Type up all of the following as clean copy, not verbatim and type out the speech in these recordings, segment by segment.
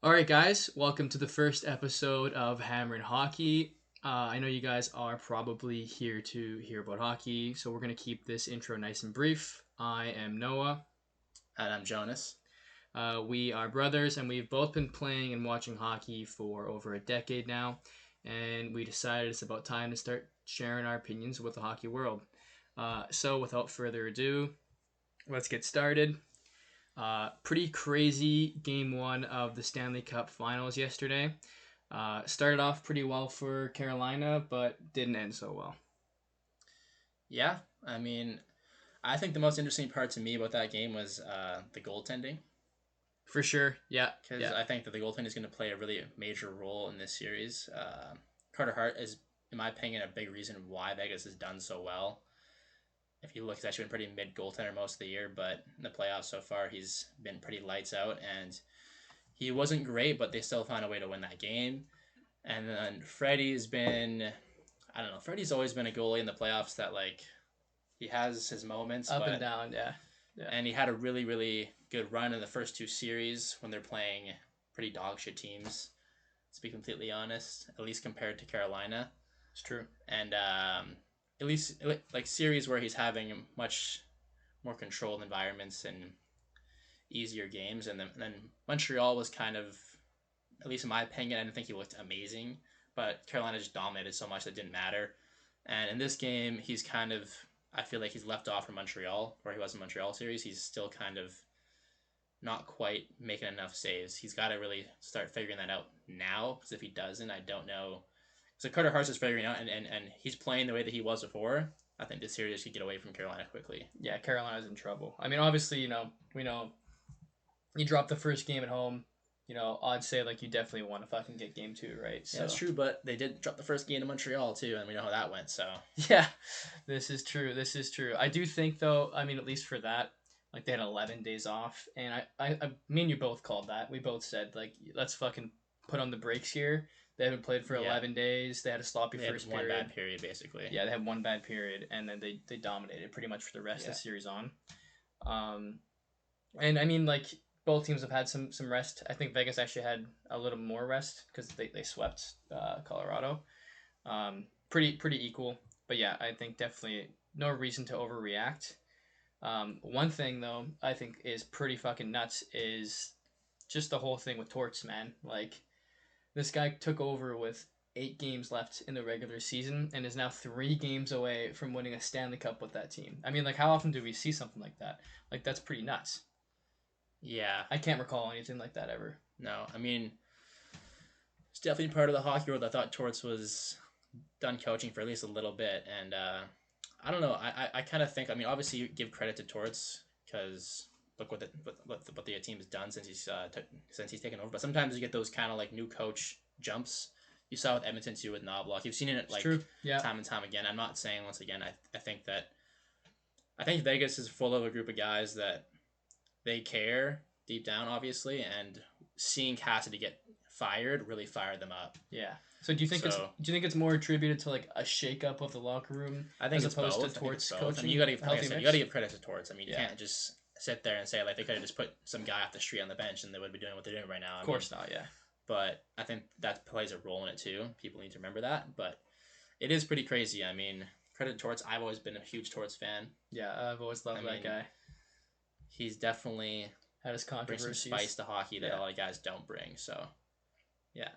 All right, guys, welcome to the first episode of Hammerin' Hockey. I know you guys are probably here to hear about hockey, so we're going to keep this intro nice and brief. I am Noah. And I'm Jonas. We are brothers, and we've both been playing and watching hockey for over a decade now, and we decided it's about time to start sharing our opinions with the hockey world. So, without further ado, let's get started. Pretty crazy game one of the Stanley Cup Finals yesterday. Started off pretty well for Carolina, but didn't end so well. Yeah, I mean, I think the most interesting part to me about that game was the goaltending, For sure, yeah, because yeah. I think that the goaltending is going to play a really major role in this series. Carter Hart is, in my opinion, a big reason why Vegas has done so well. If you look, he's actually been pretty mid goaltender most of the year, but in the playoffs so far, he's been pretty lights out, and he wasn't great, but they still found a way to win that game. And then Freddie's been, I don't know, Freddie's always been a goalie in the playoffs that he has his moments, Up and but down, yeah, yeah. and he had a really really good run in the first two series when they're playing pretty dog shit teams. To be completely honest, at least compared to Carolina, It's true. and at least like series where he's having much more controlled environments and easier games, and then Montreal was kind of, at least in my opinion, I didn't think he looked amazing, but Carolina just dominated so much that it didn't matter. And in this game, he's kind of, I feel like he's left off from Montreal, where he was in Montreal series. He's still kind of not quite making enough saves. He's got to really start figuring that out now, because if he doesn't, I don't know. So Carter Hart is figuring out, and he's playing the way that he was before. I think this series could get away from Carolina quickly. Yeah, Carolina's in trouble. I mean, obviously, we know you drop the first game at home. I'd say like you definitely want to fucking get game two, right? Yeah, So that's true, but they did drop the first game to Montreal too, and we know how that went. So yeah, this is true. This is true. I do think though. I mean, at least for that, like they had 11 days off, and me and you both called that. We both said like, let's fucking put on the brakes here. They haven't played for yeah, 11 days. They had a sloppy they had first one period. bad period basically. Yeah, they had one bad period, and then they dominated pretty much for the rest of Yeah. the series on. Um, and I mean, like both teams have had some rest. I think Vegas actually had a little more rest because they swept Colorado. Pretty equal, but yeah, I think definitely no reason to overreact. One thing though, I think is pretty fucking nuts is just the whole thing with Torts, man. Like this guy took over with 8 games left in the regular season and is now 3 games away from winning a Stanley Cup with that team. I mean, like how often do we see something like that? Like that's pretty nuts. Yeah. I can't recall anything like that ever. No, I mean, it's definitely part of the hockey world. I thought Torts was done coaching for at least a little bit, and I don't know. I kind of think. I mean, obviously, you give credit to Torts because look what the team has done since he's taken over. But sometimes you get those kind of like new coach jumps. You saw with Edmonton too with Knobloch. You've seen it It's like true. Yeah. time and time again. I'm not saying once again. I think Vegas is full of a group of guys that they care deep down, obviously, and seeing Cassidy get fired really fired them up. Yeah. So do you think it's more attributed to like a shakeup of the locker room I think as it's opposed both. to I think it's Torts both. coaching? I mean, you got to give, like I healthy said, you mix? got to give credit to Torts. I mean, you Yeah. can't just sit there and say like they could have just put some guy off the street on the bench and they would be doing what they're doing right now. Of course not. Yeah. But I think that plays a role in it too. People need to remember that. But it is pretty crazy. I mean, credit to Torts. I've always been a huge Torts fan. Yeah. I've always loved that guy. He's definitely Had his brings some controversies. spice to hockey that Yeah. a lot of guys don't bring. So, yeah,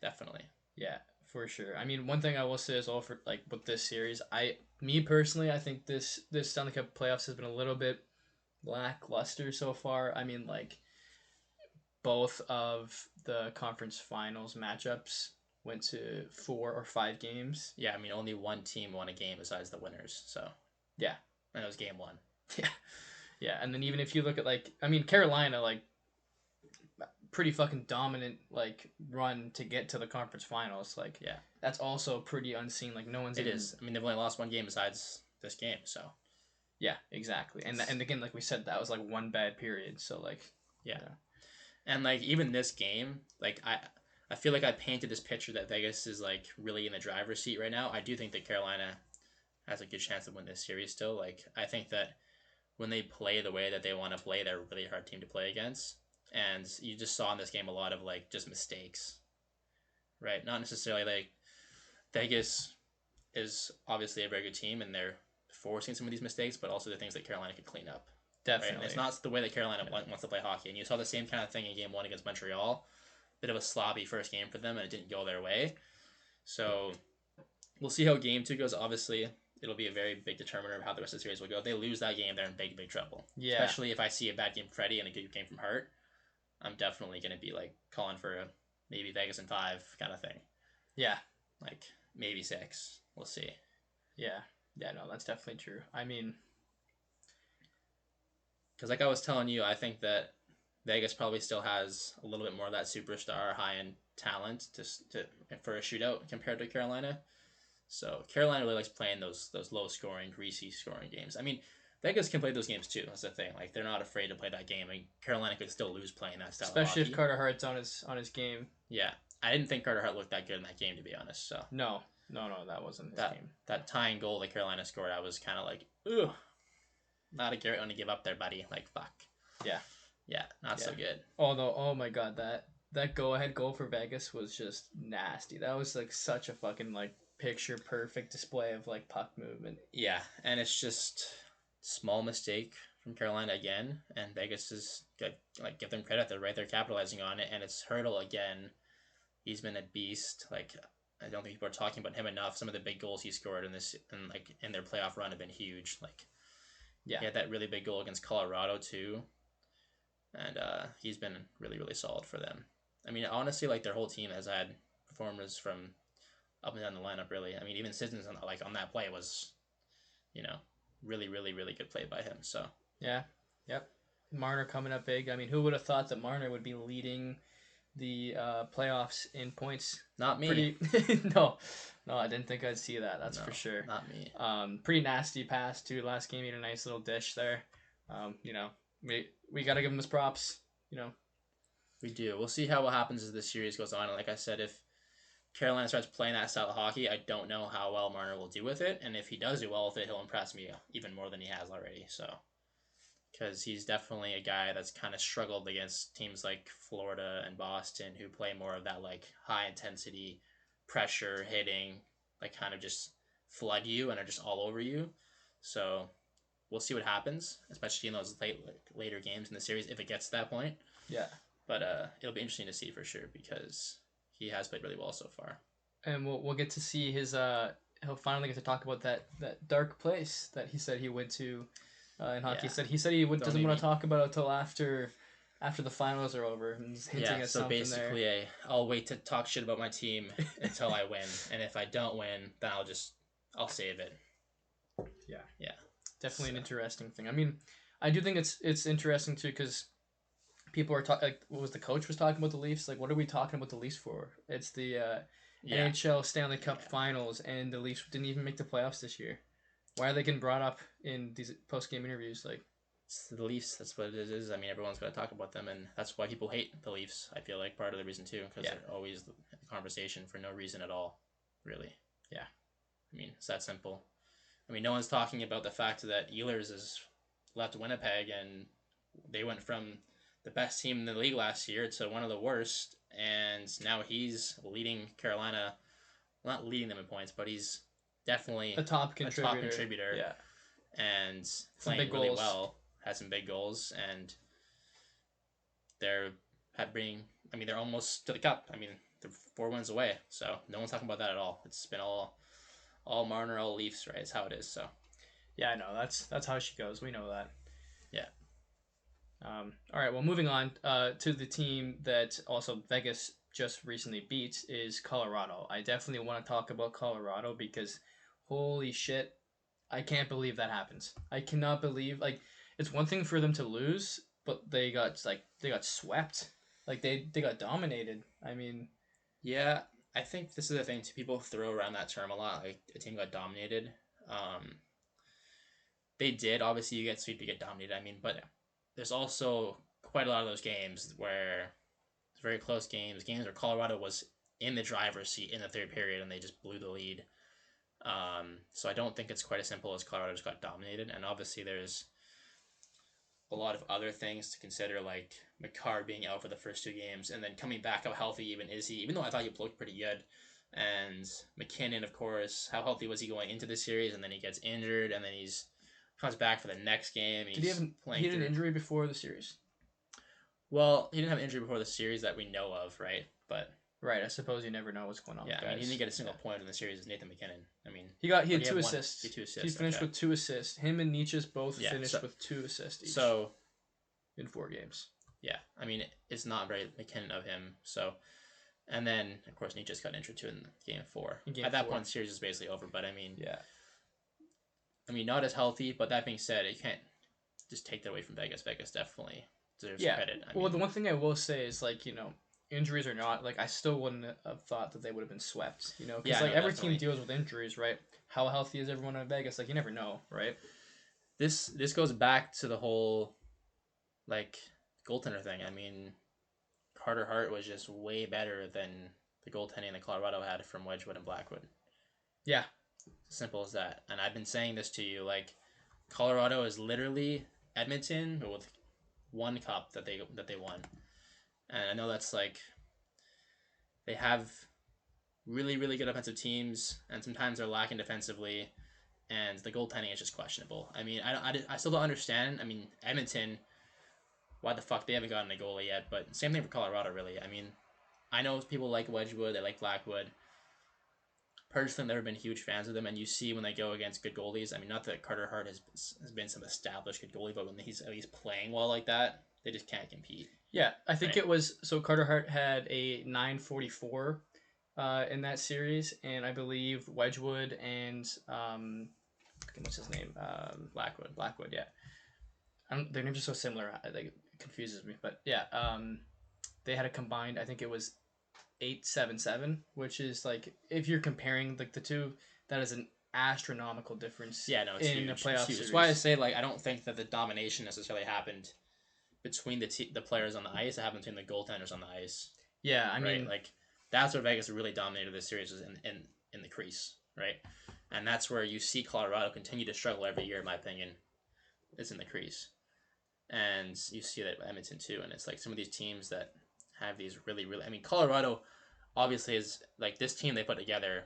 definitely. Yeah, for sure. I mean, one thing I will say is all for like with this series, me personally, I think this Stanley Cup playoffs has been a little bit lackluster so far. I mean, like both of the conference finals matchups went to 4 or 5 games. Yeah, I mean, only one team won a game besides the winners. So, Yeah, and it was game one. yeah, yeah. And then even if you look at like, I mean, Carolina, like pretty fucking dominant like run to get to the conference finals. Like Yeah, that's also pretty unseen. Like no one's it even. is. I mean, they've only lost one game besides this game. So, Yeah, exactly. And again, like we said, that was like one bad period. So like, yeah. yeah, And like even this game, like I feel like I painted this picture that Vegas is like really in the driver's seat right now. I do think that Carolina has a good chance to win this series still. Like I think that when they play the way that they want to play, they're a really hard team to play against. and you just saw in this game a lot of like just mistakes, right? Not necessarily like Vegas is obviously a very good team and they're forcing some of these mistakes, but also the things that Carolina could clean up. Right? And Definitely. it's not the way that Carolina wants to play hockey. And you saw the same kind of thing in Game 1 against Montreal. Bit of a sloppy first game for them, and it didn't go their way. So we'll see how Game 2 goes. Obviously, it'll be a very big determiner of how the rest of the series will go. If they lose that game, they're in big, big trouble. Yeah. Especially if I see a bad game from Freddie and a good game from Hart. I'm definitely going to be like calling for a maybe Vegas in 5 kind of thing. Yeah. Like maybe 6. We'll see. Yeah. Yeah, no, that's definitely true. I mean, because like I was telling you, I think that Vegas probably still has a little bit more of that superstar high-end talent to for a shootout compared to Carolina. So Carolina really likes playing those low-scoring, greasy scoring games. I mean, Vegas can play those games too. That's the thing. Like they're not afraid to play that game, and Carolina could still lose playing that style. especially of if hockey. Carter Hart's on his game. Yeah, I didn't think Carter Hart looked that good in that game, to be honest. So No, that wasn't his game. That tying goal that Carolina scored, I was kind of like, ugh, not a great one to give up there, buddy. Like fuck. Yeah, not so good. Although, oh my god, that go-ahead goal for Vegas was just nasty. That was like such a fucking like picture perfect display of like puck movement. Yeah, and it's just small mistake from Carolina again, and Vegas is good. Like give them credit, they're right there capitalizing on it, and it's Hurdle again. He's been a beast. Like I don't think people are talking about him enough. Some of the big goals he scored in this and like in their playoff run have been huge. Like he had that really big goal against Colorado too. And he's been really, really solid for them. I mean, honestly, like their whole team has had performers from up and down the lineup. Really, I mean, even Sissons on that play was, really, really, really good play by him. So yeah, yep. Marner coming up big. I mean, who would have thought that Marner would be leading the playoffs in points? Not me. No, I didn't think I'd see that. That's for sure. Not me. Pretty nasty pass too. Last game, he had a nice little dish there. We got to give him his props, We do. We'll see what happens as this series goes on. And like I said, if Carolina starts playing that style of hockey, I don't know how well Marner will do with it. And if he does do well with it, he'll impress me even more than he has already. So, because he's definitely a guy that's kind of struggled against teams like Florida and Boston who play more of that like high intensity pressure hitting, like kind of just flood you and are just all over you. So we'll see what happens, especially in those later games in the series if it gets to that point. Yeah. But it'll be interesting to see for sure because he has played really well so far. And we'll get to see his he'll finally get to talk about that dark place that he said he went to in hockey. Yeah. He said he doesn't want to talk about it until after the finals are over. And he's hinting at so something basically there. I'll wait to talk shit about my team until I win, and if I don't win, then I'll save it. Yeah. Definitely an interesting thing. I mean, I do think it's interesting too because people are talking. Like, what was the coach was talking about the Leafs? Like, what are we talking about the Leafs for? It's the NHL Stanley Cup Finals, and the Leafs didn't even make the playoffs this year. Why are they getting brought up in these post-game interviews? Like, it's the Leafs. That's what it is. I mean, everyone's going to talk about them, and that's why people hate the Leafs. I feel like part of the reason too, because they're always the conversation for no reason at all, really. Yeah. I mean, it's that simple. I mean, no one's talking about the fact that Ehlers has left Winnipeg and they went from the best team in the league last year to one of the worst, and now he's leading Carolina, not leading them in points, but he's definitely a top contributor. Yeah. And playing really well, has some big goals, and they're almost to the cup. I mean, they're 4 wins away, so no one's talking about that at all. It's been all Marner, all Leafs, right? It's how it is. So, yeah, I know that's how she goes. We know that. Yeah. All right. Well, moving on to the team that also Vegas just recently beat is Colorado. I definitely want to talk about Colorado because, holy shit, I can't believe that happens. I cannot believe it's one thing for them to lose, but they got swept. Like they got dominated. I mean, yeah. I think this is the thing too. People throw around that term a lot. Like a team got dominated. They did. Obviously, you get swept, you get dominated. I mean, but there's also quite a lot of those games where it's very close games where Colorado was in the driver's seat in the third period and they just blew the lead. So I don't think it's quite as simple as Colorado just got dominated. And obviously, there's a lot of other things to consider, like McCarr being out for the first 2 games and then coming back. How healthy even is he? Even though I thought he looked pretty good. And McKinnon, of course, how healthy was he going into the series? And then he gets injured, and then he's comes back for the next game. Did he have playing he had an through. injury before the series? Well, he didn't have an injury before the series that we know of, right? But Right, I suppose you never know what's going on. yeah, with I mean, guys. he didn't get a single point in the series as Nathan McKinnon. I mean, he had he had 2 one- assists. he had 2 assists, He finished okay. with 2 assists. Him and Nietzsche's both Yeah, finished so- with 2 assists each so in 4 games. yeah, I mean, it's not very McKinnon of him. So, and then of course Nietzsche's got injured too in game 4. In At that 4. point, the series is basically over. But I mean, Yeah. not as healthy. But that being said, you can't just take that away from Vegas. Vegas definitely deserves Yeah. credit. Well, the one thing I will say is, like, injuries or not, like, I still wouldn't have thought that they would have been swept, because Yeah, like no, every definitely. team deals with injuries, right? How healthy is everyone in Vegas? Like, you never know, right? This goes back to the whole like goaltender thing. I mean, Carter Hart was just way better than the goaltending that Colorado had from Wedgwood and Blackwood. Yeah. Simple as that. And I've been saying this to you, like, Colorado is literally Edmonton with one cup that they won. And I know that's like they have really, really good offensive teams, and sometimes they're lacking defensively, and the goaltending is just questionable. I mean, I still don't understand. I mean, Edmonton, why the fuck they haven't gotten a goalie yet? But same thing for Colorado, really. I mean, I know people like Wedgwood, they like Blackwood. Personally, I've never been huge fans of them, and you see when they go against good goalies. I mean, not that Carter Hart has been some established good goalie, but when he's at least playing well like that, they just can't compete. Yeah, I think Right. it was so Carter Hart had a 944 in that series, and I believe Wedgwood and what's his name? Blackwood, yeah. Their names are so similar, it confuses me. But yeah, they had a combined, I think it was 877, which is like, if you're comparing like the two, that is an astronomical difference. Yeah, no, it's in huge. a playoff It's huge. series. That's why I say, like, I don't think that the domination necessarily happened between the players on the ice. It happened between the goaltenders on the ice. Yeah, I right? mean, Like, that's where Vegas really dominated this series, was in the crease, right? And that's where you see Colorado continue to struggle every year, in my opinion. It's in the crease. And you see that with Edmonton too. And it's like some of these teams that have these really, really. I mean, Colorado obviously is like this team they put together,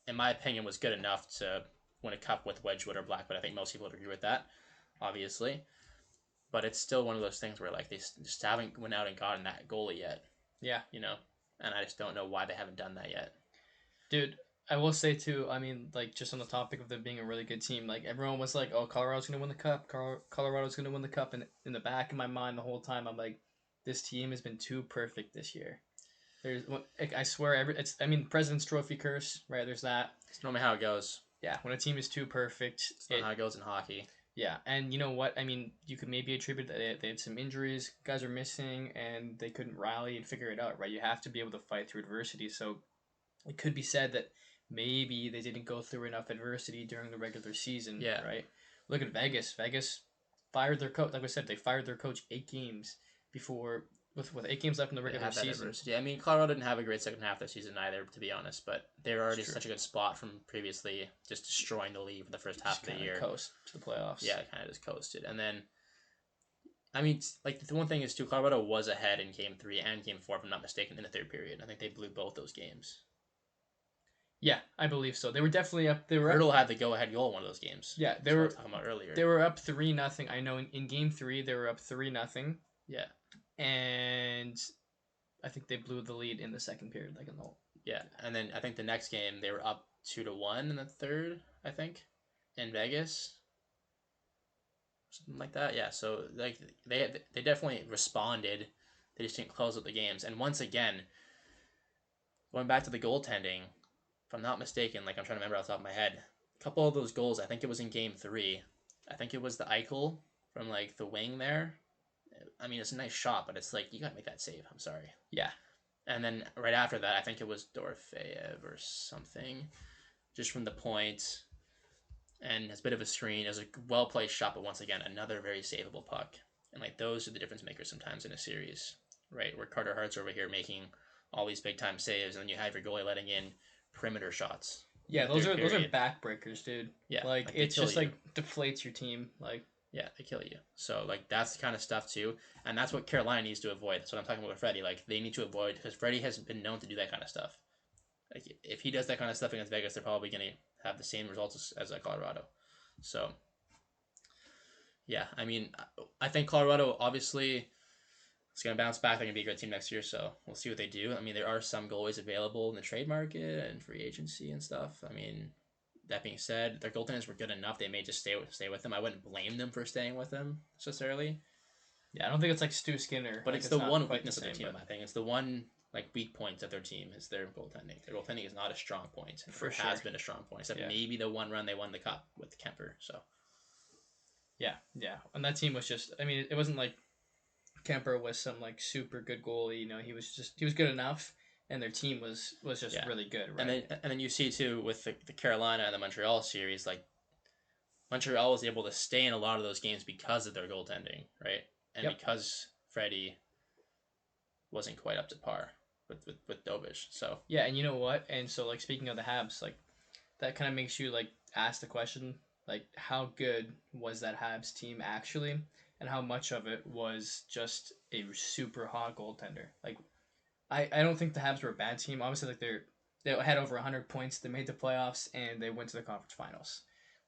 in my opinion, was good enough to win a cup with Wedgwood or Blackwood. I think most people would agree with that, obviously. But it's still one of those things where, like, they just haven't went out and gotten that goalie yet. Yeah. And I just don't know why they haven't done that yet. Dude, I will say too, I mean, like, just on the topic of them being a really good team, like, everyone was like, oh, Colorado's going to win the cup. Colorado's going to win the cup. And in the back of my mind the whole time, I'm like, this team has been too perfect this year. I swear, President's Trophy curse, right? There's that. It's normally how it goes. Yeah, when a team is too perfect. It's not how it goes in hockey. Yeah, and you know what? I mean, you could maybe attribute that they had some injuries, guys are missing, and they couldn't rally and figure it out, right? You have to be able to fight through adversity. So it could be said that maybe they didn't go through enough adversity during the regular season, Yeah. right? Look at Vegas. Vegas fired their coach. Like I said, they fired their coach 8 games before, with 8 games left in the regular season. Adversity. I mean, Colorado didn't have a great second half of the season either, to be honest, but they were already such a good spot from previously just destroying the league for the first half of the year. Coast to the playoffs. Yeah, it kind of just coasted. And then, I mean, like, the one thing is, too, Colorado was ahead in Game 3 and Game 4, if I'm not mistaken, in the third period. I think they blew both those games. Yeah, I believe so. They were definitely up. Hurdle had the go-ahead goal in one of those games. Yeah, they were talking about earlier. They were up 3-0. I know in Game 3 they were up 3-0. Yeah, and I think they blew the lead in the second period, like in the whole. Yeah, and then I think the next game they were up 2-1 in the third. I think, in Vegas. Something like that. Yeah. So like they definitely responded. They just didn't close out the games. And once again, going back to the goaltending, if I'm not mistaken, like, I'm trying to remember off the top of my head, a couple of those goals, I think it was in Game 3. I think it was the Eichel from, like, the wing there. I mean, it's a nice shot, but it's like, you gotta make that save. I'm sorry. Yeah. And then right after that, I think it was Dorofeyev or something, just from the point, and it's a bit of a screen. It was a well-placed shot, but once again, another very savable puck. And, like, those are the difference makers sometimes in a series, right? Where Carter Hart's over here making all these big-time saves, and then you have your goalie letting in perimeter shots. Yeah, those are backbreakers, dude. Yeah, like it's just like deflates your team. Like, Yeah, they kill you. So like that's the kind of stuff too, and that's what Carolina needs to avoid. That's what I'm talking about with Freddie. Like they need to avoid because Freddie has been known to do that kind of stuff. Like if he does that kind of stuff against Vegas, they're probably going to have the same results as Colorado. So yeah, I mean, I think Colorado obviously is going to bounce back. They're going to be a great team next year. So we'll see what they do. I mean, there are some goalies available in the trade market and free agency and stuff. I mean, that being said, their goaltenders were good enough. They may just stay with them. I wouldn't blame them for staying with them necessarily. Yeah, I don't think it's like Stu Skinner. But like, it's the one quite weakness the of their same, team, in but my opinion. It's the one like weak point of their team is their goaltending. Their goaltending is not a strong point. For It has sure. been a strong point, except Yeah. maybe the one run they won the cup with Kemper. So Yeah, yeah. And that team was just, I mean, it wasn't like Kemper was some like super good goalie. You know, he was good enough, and their team was just yeah, really good, right? and then you see too with the Carolina and the Montreal series, like Montreal was able to stay in a lot of those games because of their goaltending, right? And Yep. because Freddie wasn't quite up to par with Dobich. So Yeah, and you know what? And so like speaking of the Habs, like that kind of makes you like ask the question like how good was that Habs team actually, and how much of it was just a super hot goaltender. Like I don't think the Habs were a bad team. Obviously, like they had over 100 points. They made the playoffs and they went to the conference finals.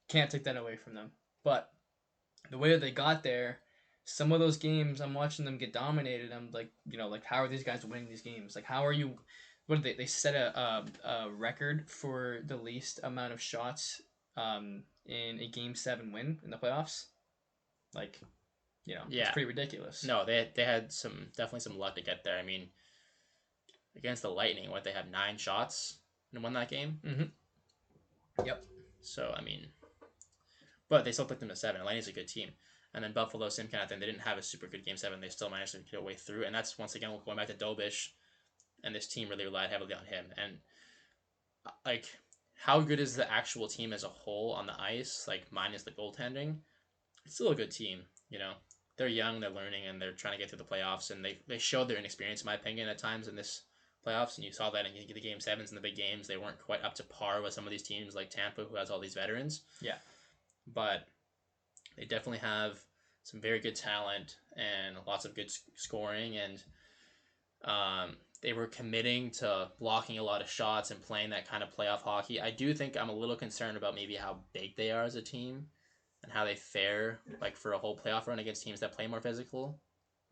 Can't take that away from them. But the way that they got there, some of those games I'm watching them get dominated. I'm like, you know, like how are these guys winning these games? Like how are you? What did they set a record for the least amount of shots in a game 7 win in the playoffs? Like, you know, it's yeah, pretty ridiculous. no, they had definitely some luck to get there. I mean, against the Lightning, what they had 9 shots and won that game. Yep. So I mean, but they still took them to 7. Lightning's a good team. And then Buffalo, same kind of thing. They didn't have a super good game 7. They still managed to get away through. And that's once again going back to Dobich, and this team really relied heavily on him. And like, how good is the actual team as a whole on the ice? Like minus the goaltending, it's still a good team. You know, they're young, they're learning, and they're trying to get through the playoffs. And they showed their inexperience, in my opinion, at times in this playoffs. And you saw that in the game 7s and the big games. They weren't quite up to par with some of these teams like Tampa, who has all these veterans. Yeah. But they definitely have some very good talent and lots of good scoring, and they were committing to blocking a lot of shots and playing that kind of playoff hockey. I do think I'm a little concerned about maybe how big they are as a team and how they fare like for a whole playoff run against teams that play more physical.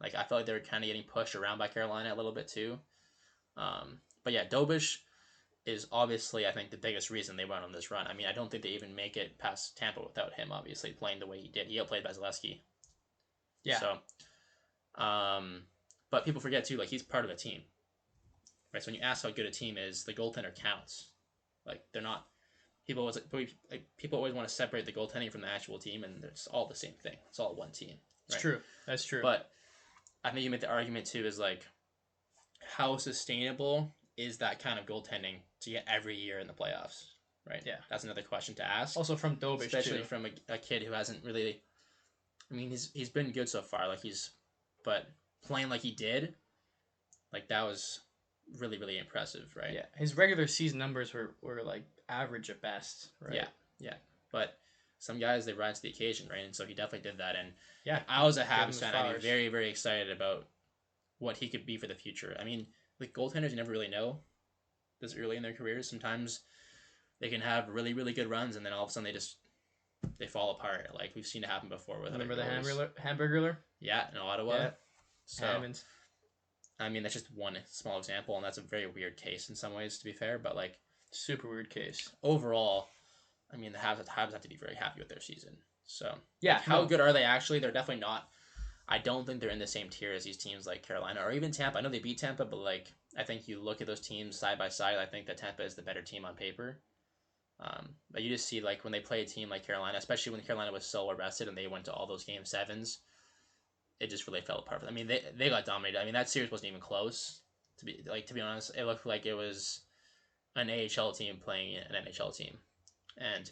Like I felt like they were kind of getting pushed around by Carolina a little bit too. But yeah, Dobich is obviously, I think, the biggest reason they went on this run. I mean, I don't think they even make it past Tampa without him, obviously, playing the way he did. He outplayed Vasilevsky. Yeah. So, but people forget, too, like, he's part of a team. Right? So when you ask how good a team is, the goaltender counts. Like, they're not... People always want to separate the goaltending from the actual team, and it's all the same thing. It's all one team. Right? It's true. That's true. But I think you made the argument, too, is, like, how sustainable is that kind of goaltending to get every year in the playoffs, right? Yeah. That's another question to ask. Also from Dobich, especially too. from a kid who hasn't really. I mean, he's been good so far. But playing like he did, like that was really really impressive, right? Yeah, his regular season numbers were like average at best, right? Yeah. But some guys they rise to the occasion, right? And so he definitely did that. And Yeah, I was a give him Habs his fan. I'd be flowers. very very excited about what he could be for the future. I mean, like goaltenders, you never really know this early in their careers. Sometimes they can have really really good runs, and then all of a sudden they fall apart. Like we've seen it happen before with Remember the goalies. Hamburglar? Yeah, in Ottawa. Yeah. So Hammonds. I mean that's just one small example, and that's a very weird case in some ways, to be fair. But like Super weird case. overall, I mean the Habs have to be very happy with their season. So Yeah, like, how no. good are they actually? They're definitely not. I don't think they're in the same tier as these teams like Carolina or even Tampa. I know they beat Tampa, but like I think you look at those teams side by side. I think that Tampa is the better team on paper. But you just see like when they play a team like Carolina, especially when Carolina was so arrested and they went to all those game 7s, it just really fell apart. I mean, they got dominated. I mean, that series wasn't even close. To be honest, it looked like it was an AHL team playing an NHL team, and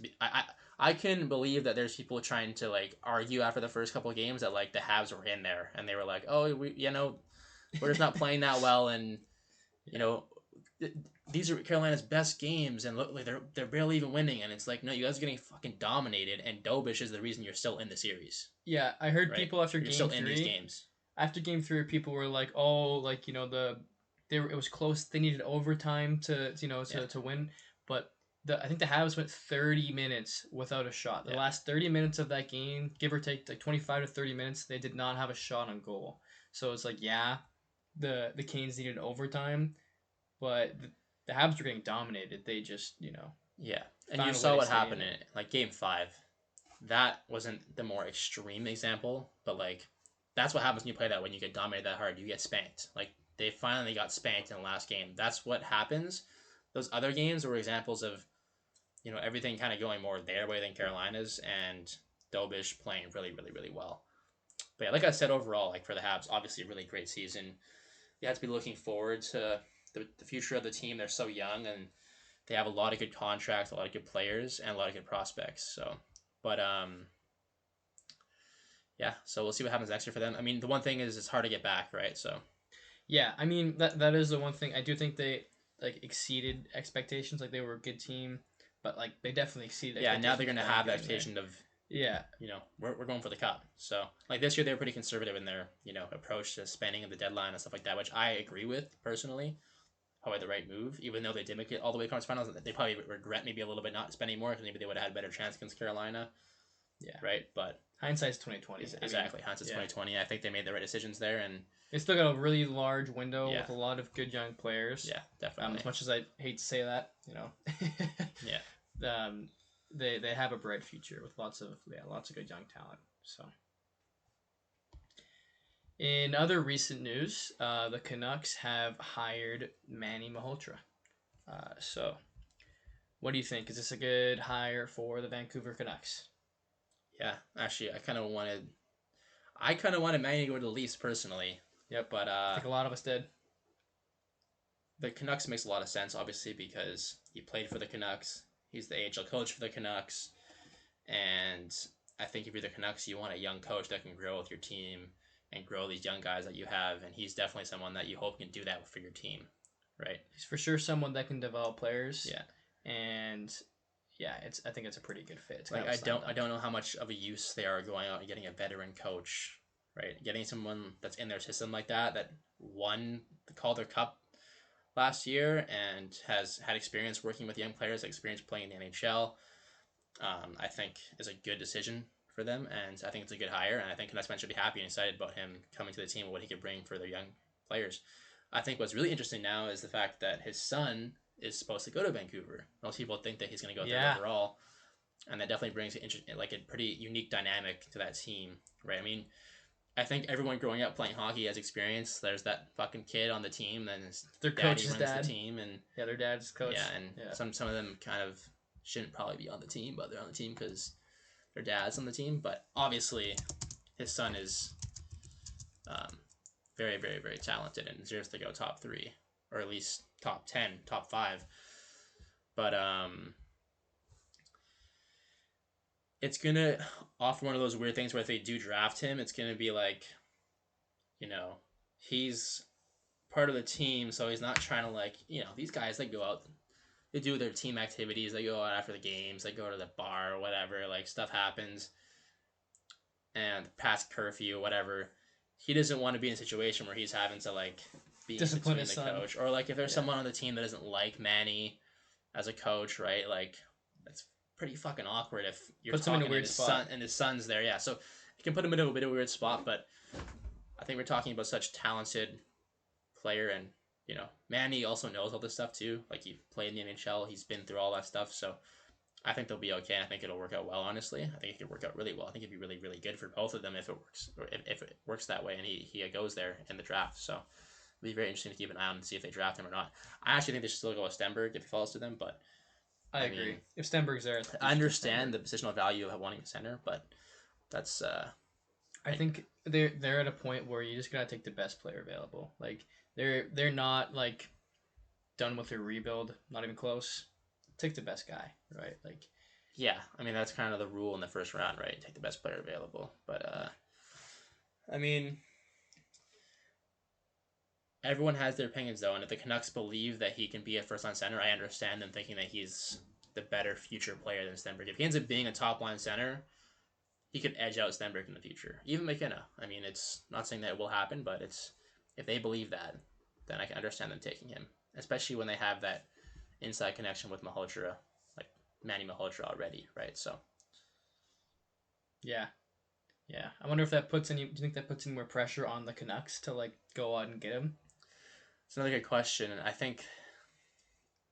I can believe that there's people trying to like argue after the first couple of games that like the Habs were in there and they were like, oh, we're just not playing that well, and you know, these are Carolina's best games, and look, like they're barely even winning, and it's like, no, you guys are getting fucking dominated, and Dobish is the reason you're still in the series, Yeah, I heard right? people after You're game still in these three. games. After game three, people were like, "Oh, like it was close. They needed overtime Yeah, to win." But I think the Habs went 30 minutes without a shot. The yeah, last 30 minutes of that game, give or take, like 25 to 30 minutes, they did not have a shot on goal. So it's like, yeah, the Canes needed overtime, but the Habs were getting dominated. They just yeah. And you found a way saw to what stay in happened it. in like Game 5. That wasn't the more extreme example, but like that's what happens when you play that when you get dominated that hard. You get spanked. Like they finally got spanked in the last game. That's what happens. Those other games were examples of everything kind of going more their way than Carolina's, and Dobish playing really, really, really well. But yeah, like I said, overall, like for the Habs, obviously a really great season. You have to be looking forward to the future of the team. They're so young, and they have a lot of good contracts, a lot of good players, and a lot of good prospects. So, but yeah. So we'll see what happens next year for them. I mean, the one thing is it's hard to get back, right? So Yeah, I mean that is the one thing. I do think they like exceeded expectations. Like they were a good team, but like they definitely exceeded yeah, now they're expectations gonna by have the getting there. expectation of Yeah, we're going for the cup. So like this year they were pretty conservative in their approach to spending and the deadline and stuff like that, which I agree with personally. Probably the right move, even though they did make it all the way to conference finals. They probably regret maybe a little bit not spending more because maybe they would have had a better chance against Carolina, yeah. right? But Hindsight's 2020. exactly, hindsight's Yeah, 2020. I think they made the right decisions there, and they still got a really large window yeah, with a lot of good young players. yeah, definitely. As much as I hate to say that, Yeah, um, they have a bright future with lots of good young talent. So. In other recent news, the Canucks have hired Manny Malhotra. So, what do you think? Is this a good hire for the Vancouver Canucks? yeah. Actually, I kind of wanted Manny to go to the Leafs personally, Yep. but I think a lot of us did. the Canucks makes a lot of sense, obviously, because he played for the Canucks. He's the AHL coach for the Canucks, and I think if you're the Canucks, you want a young coach that can grow with your team and grow these young guys that you have, and he's definitely someone that you hope can do that for your team, right? He's for sure someone that can develop players. Yeah. And yeah, I think it's a pretty good fit. It's Like kind of I don't know how much of a use they are going out and getting a veteran coach, right? Getting someone that's in their system like that won the Calder Cup last year and has had experience working with young players, experience playing in the NHL. I think is a good decision for them, and I think it's a good hire. And I think Canucks fans should be happy and excited about him coming to the team and what he could bring for their young players. I think what's really interesting now is the fact that his son is supposed to go to Vancouver. Most people think that he's going to go there overall, and that definitely brings like a pretty unique dynamic to that team, right? I mean, I think everyone growing up playing hockey has experience. There's that fucking kid on the team, then his their daddy coach's runs dad. the team, and Yeah, their dad's coach. yeah, and some of them kind of shouldn't probably be on the team, but they're on the team because their dad's on the team. But obviously, his son is very, very, very talented and deserves to go top 3, or at least top 10, top 5. But it's gonna offer one of those weird things where if they do draft him, it's gonna be like, he's part of the team, so he's not trying to like, these guys, they go out, they do their team activities, they go out after the games, they go to the bar or whatever, like stuff happens, and past curfew, whatever. He doesn't want to be in a situation where he's having to like be Discipline between his the son. coach, or like if there's someone on the team that doesn't like Manny as a coach, right? Like that's pretty fucking awkward if you're Puts him talking in a weird his spot. son and his son's there. Yeah, so it can put him in a bit of a weird spot, but I think we're talking about such talented player, and Manny also knows all this stuff too. Like he played in the NHL, he's been through all that stuff, so I think they'll be okay. And I think it'll work out well. Honestly, I think it could work out really well. I think it'd be really, really good for both of them if it works, or if it works that way, and he goes there in the draft. So it'll be very interesting to keep an eye on and see if they draft him or not. I actually think they should still go with Stenberg if he falls to them, but I agree. Mean, if Stenberg's there, I understand the positional value of wanting a center, but that's. I think they're at a point where you just gotta take the best player available. Like they're not like done with their rebuild, not even close. Take the best guy, right? Like, yeah, I mean that's kind of the rule in the first round, right? Take the best player available. But I mean, everyone has their opinions though, and if the Canucks believe that he can be a first line center, I understand them thinking that he's the better future player than Stenberg. If he ends up being a top line center, he could edge out Stenberg in the future. Even McKenna. I mean, it's not saying that it will happen, but it's if they believe that, then I can understand them taking him, especially when they have that inside connection with Malhotra, like Manny Malhotra already, right? So Yeah, yeah. I wonder if that puts any. Do you think that puts any more pressure on the Canucks to like go out and get him? it's another good question, and I think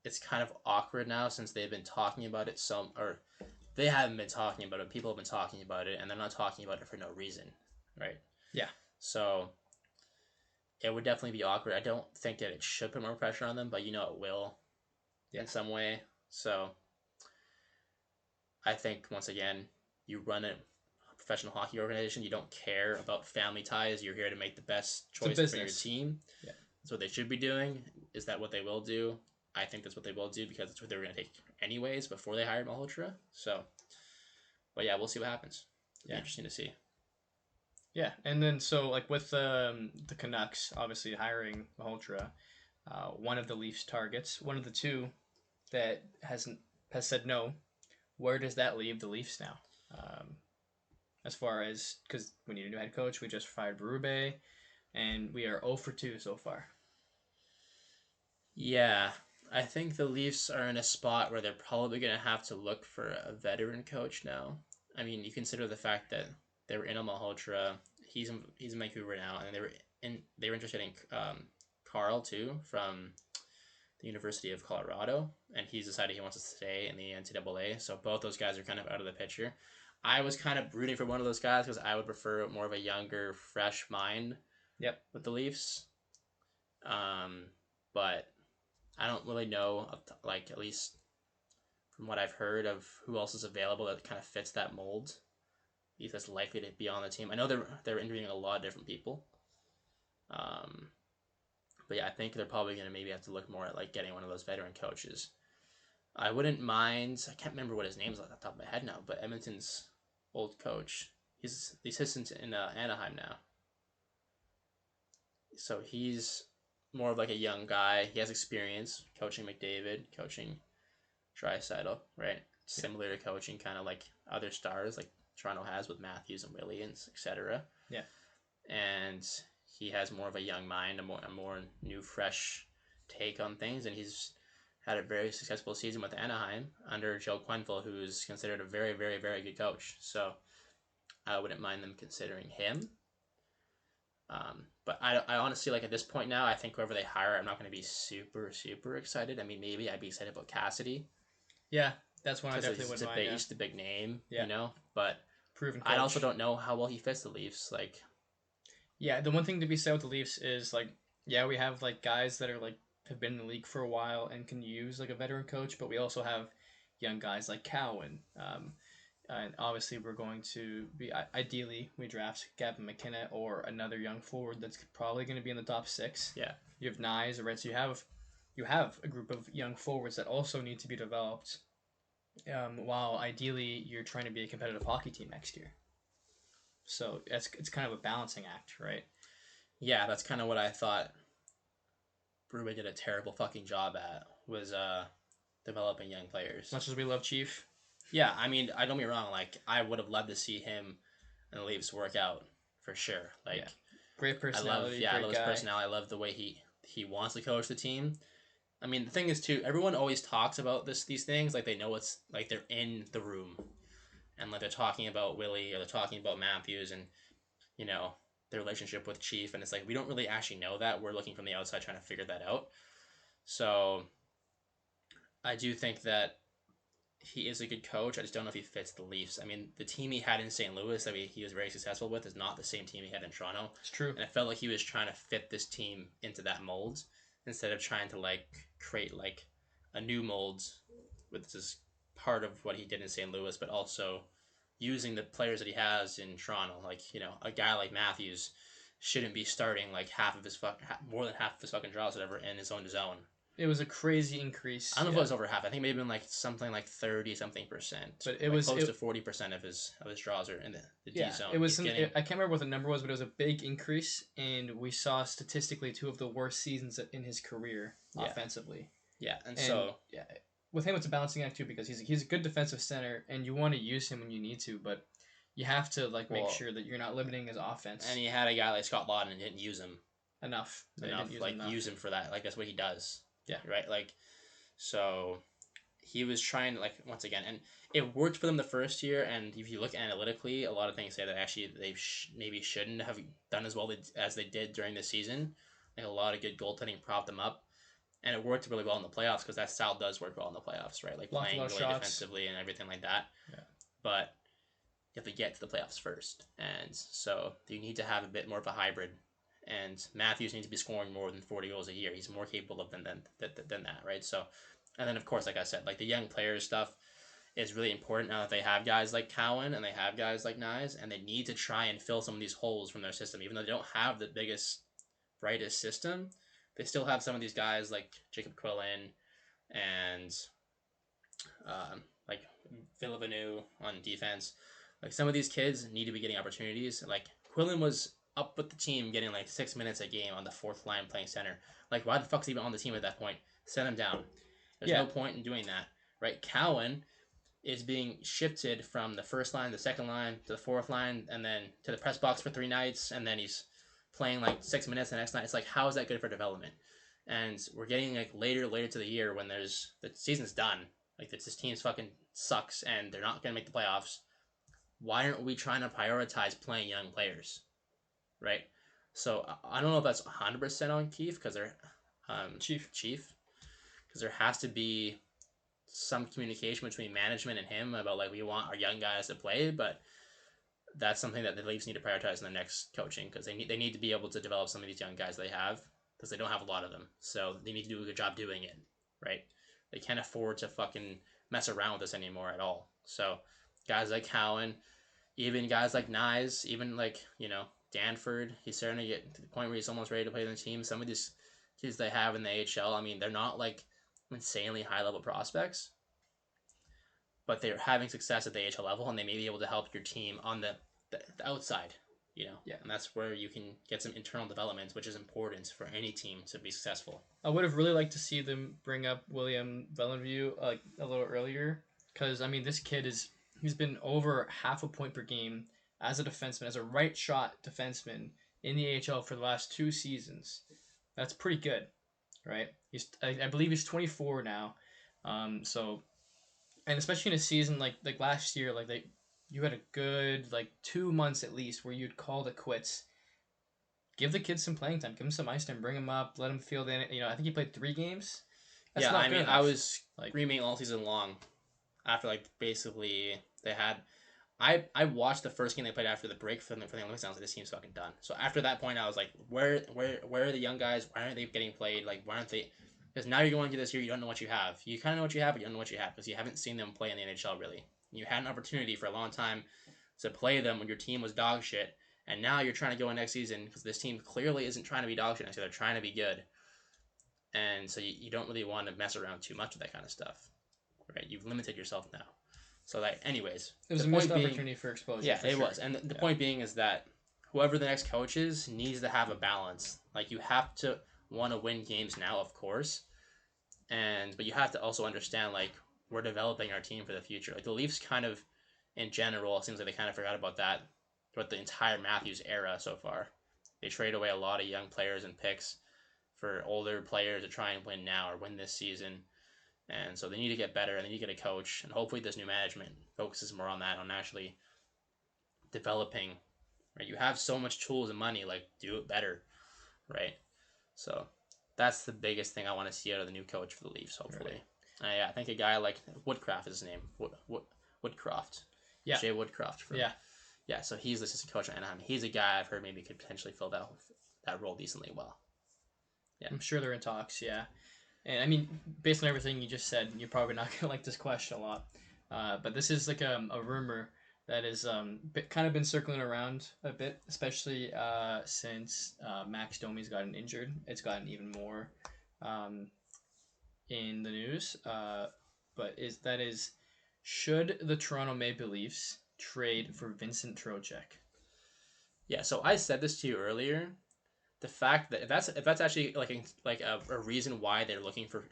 it's kind of awkward now since they've been talking about it or they haven't been talking about it. People have been talking about it, and they're not talking about it for no reason, right? Yeah, So it would definitely be awkward. I don't think that it should put more pressure on them, but it will yeah. in some way. So I think once again, you run a professional hockey organization. You don't care about family ties. You're here to make the best It's a choice for your business. team. Yeah, That's what they should be doing. Is that what they will do? I think that's what they will do because that's what they were going to take anyways before they hired Malhotra. So, but yeah, we'll see what happens. It'll be yeah, interesting to see. yeah. And then so like with the Canucks, obviously hiring Malhotra, one of the Leafs targets, one of the two that has said no. Where does that leave the Leafs now? Um, as far as because we need a new head coach, we just fired Berube, and we are 0 for 2 so far. Yeah, I think the Leafs are in a spot where they're probably going to have to look for a veteran coach now. I mean, you consider the fact that they were in Malhotra. He's in Vancouver now, and they were interested in Carl too from the University of Colorado, and he's decided he wants to stay in the NCAA. So both those guys are kind of out of the picture. I was kind of rooting for one of those guys because I would prefer more of a younger, fresh mind Yep. with the Leafs. But I don't really know, like at least from what I've heard of who else is available that kind of fits that mold. If that's likely to be on the team. I know they're interviewing a lot of different people. Um, but yeah, I think they're probably gonna maybe have to look more at like getting one of those veteran coaches. I wouldn't mind. I can't remember what his name's off the top of my head now, but Edmonton's old coach. He's the assistant in Anaheim now. So he's more of like a young guy. He has experience coaching McDavid, coaching Draisaitl, right? Yeah. Similar to coaching kind of like other stars like Toronto has with Matthews and Williams, etc. Yeah. And he has more of a young mind, a more new, fresh take on things, and he's had a very successful season with Anaheim under Joe Quenneville, who's considered a very, very, very good coach. So I wouldn't mind them considering him. But I honestly, like at this point now, I think whoever they hire, I'm not going to be super, super excited. I mean, maybe I'd be excited about Cassidy Yeah, that's one I because definitely wouldn't mind. he's the big name, Yeah. But Proven I also coach. don't know how well he fits the Leafs. Like, Yeah, the one thing to be said with the Leafs is like, yeah, we have like guys that are like have been in the league for a while and can use like a veteran coach, but we also have young guys like Cowan. And obviously, we're going to be ideally we draft Gavin McKenna or another young forward that's probably going to be in the top 6. yeah, You have Nyes, right? So you have a group of young forwards that also need to be developed. While ideally you're trying to be a competitive hockey team next year. So it's kind of a balancing act, right? yeah, that's kind of what I thought. Berube did a terrible fucking job at was developing young players. As much as we love Chief. Yeah, I mean, I don't get me wrong. Like, I would have loved to see him and the Leafs work out for sure. Like, Yeah. Great personality, I great love his guy. personality. I love the way he wants to coach the team. I mean, the thing is too, everyone always talks about these things like they know it's like they're in the room, and like they're talking about Willie or they're talking about Matthews and you know their relationship with Chief, and it's like we don't really actually know that. We're looking from the outside trying to figure that out. So I do think that he is a good coach. I just don't know if he fits the Leafs. I mean, the team he had in St. Louis that he was very successful with is not the same team he had in Toronto. It's true. And it felt like he was trying to fit this team into that mold instead of trying to like create like a new mold, which is part of what he did in St. Louis, but also using the players that he has in Toronto. Like a guy like Matthews shouldn't be starting like more than half of his fucking draws, whatever, in his own zone. It was a crazy increase. I don't know if it was over half. I think maybe been like something like 30 something percent, but it like was close to 40% of his draws are in the D yeah, zone. it was. Getting, I can't remember what the number was, but it was a big increase, and we saw statistically two of the worst seasons in his career offensively. Yeah, and so yeah, with him it's a balancing act too because he's a good defensive center, and you want to use him when you need to, but you have to make sure that you're not limiting his offense. And you had a guy like Scott Lawton and didn't use him enough. Use him for that. Like that's what he does. Yeah. Right. Like, so he was trying to, like, once again, and it worked for them the first year. And if you look analytically, a lot of things say that actually they maybe shouldn't have done as well as they did during the season. Like a lot of good goaltending propped them up, and it worked really well in the playoffs because that style does work well in the playoffs, right? Like playing really defensively and everything like that. Yeah. But you have to get to the playoffs first, and so you need to have a bit more of a hybrid. And Matthews needs to be scoring more than 40 goals a year. He's more capable of than that, right? So, and then of course, like I said, like the young players stuff is really important now that they have guys like Cowan and they have guys like Nyes, and they need to try and fill some of these holes from their system. Even though they don't have the biggest, brightest system, they still have some of these guys like Jacob Quillen and like Villavenu on defense. Like some of these kids need to be getting opportunities. Like Quillen was up with the team getting like 6 minutes a game on the fourth line playing center. Like why the fuck's he even on the team at that point? Send him down. There's no point in doing that, right? Cowan is being shifted from the first line, the second line, to the fourth line, and then to the press box for 3 nights, and then he's playing like 6 minutes the next night. It's like, how is that good for development? And we're getting like later to the year when the season's done. Like this team's fucking sucks and they're not gonna make the playoffs. Why aren't we trying to prioritize playing young players, right? So I don't know if that's 100% on Keefe because they're Chief, because there has to be some communication between management and him about like we want our young guys to play, but that's something that the Leafs need to prioritize in their next coaching because they need to be able to develop some of these young guys they have because they don't have a lot of them, so they need to do a good job doing it, right? They can't afford to fucking mess around with this anymore at all. So guys like Cowan, even guys like Nyes, even like, you know, Danford, he's starting to get to the point where he's almost ready to play in the team. Some of these kids they have in the AHL, I mean, they're not like insanely high level prospects, but they're having success at the AHL level, and they may be able to help your team on the outside, you know. Yeah. And that's where you can get some internal development, which is important for any team to be successful. I would have really liked to see them bring up William Villeneuve like a little earlier, because I mean this kid he's been over half a point per game as a defenseman, as a right shot defenseman in the AHL for the last 2 seasons. That's pretty good, right? I believe he's 24 now, so, and especially in a season like last year, like you had a good like 2 months at least where you'd call it quits. Give the kids some playing time, give him some ice time, bring him up, let him feel that. You know, I think he played 3 games. That's yeah, I mean, enough. I was like screaming all season long after like basically they had. I watched the first game they played after the break for the Olympics. I was like, this team's fucking done. So after that point, I was like, where are the young guys? Why aren't they getting played? Like, why aren't they? Because now you're going into this year, you don't know what you have. You kind of know what you have, but you don't know what you have because you haven't seen them play in the NHL really. You had an opportunity for a long time to play them when your team was dog shit, and now you're trying to go in next season because this team clearly isn't trying to be dog shit next year. They're trying to be good, and so you don't really want to mess around too much with that kind of stuff, right? You've limited yourself now. So that, anyways, it was a missed opportunity for exposure. Yeah, it was, and the point being is that whoever the next coach is needs to have a balance. Like you have to want to win games now, of course, but you have to also understand like we're developing our team for the future. Like the Leafs, kind of in general, it seems like they kind of forgot about that throughout the entire Matthews era so far. They trade away a lot of young players and picks for older players to try and win now or win this season. And so they need to get better, and they need to get a coach, and hopefully this new management focuses more on that, on actually developing. Right, you have so much tools and money, like do it better, right? So that's the biggest thing I want to see out of the new coach for the Leafs. Hopefully, right. Yeah, I think a guy like Woodcroft is his name, Woodcroft, yeah, Jay Woodcroft. Yeah. So he's the assistant coach at Anaheim. He's a guy I've heard maybe could potentially fill that role decently well. Yeah, I'm sure they're in talks. Yeah. And I mean, based on everything you just said, you're probably not going to like this question a lot. But this is like a rumor that has kind of been circling around a bit, especially since Max Domi's gotten injured. It's gotten even more in the news. But is should the Toronto Maple Leafs trade for Vincent Trocheck? Yeah, so I said this to you earlier. The fact that if that's actually like a reason why they're looking for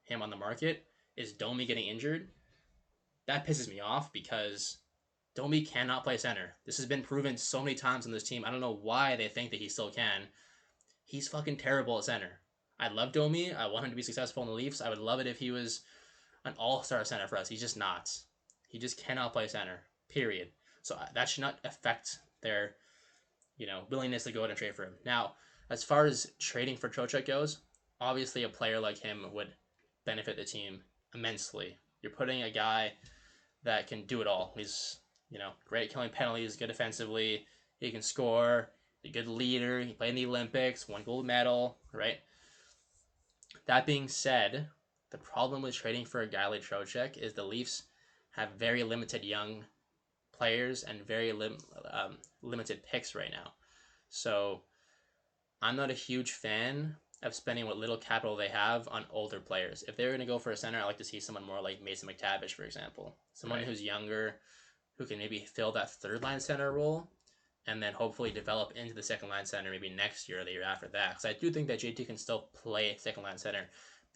him on the market is Domi getting injured. That pisses me off because Domi cannot play center. This has been proven so many times on this team. I don't know why they think that he still can. He's fucking terrible at center. I love Domi. I want him to be successful in the Leafs. I would love it if he was an all-star center for us. He's just not. He just cannot play center. Period. So that should not affect their, willingness to go out and trade for him. Now, as far as trading for Trocheck goes, obviously a player like him would benefit the team immensely. You're putting a guy that can do it all. He's, great at killing penalties, good defensively. He can score. A good leader. He played in the Olympics, won gold medal, right? That being said, the problem with trading for a guy like Trocheck is the Leafs have very limited young players and very limited picks right now. So I'm not a huge fan of spending what little capital they have on older players. If they're going to go for a center, I like to see someone more like Mason McTavish, for example. Someone who's younger, who can maybe fill that third line center role, and then hopefully develop into the second line center maybe next year or the year after that. Because I do think that JT can still play second line center.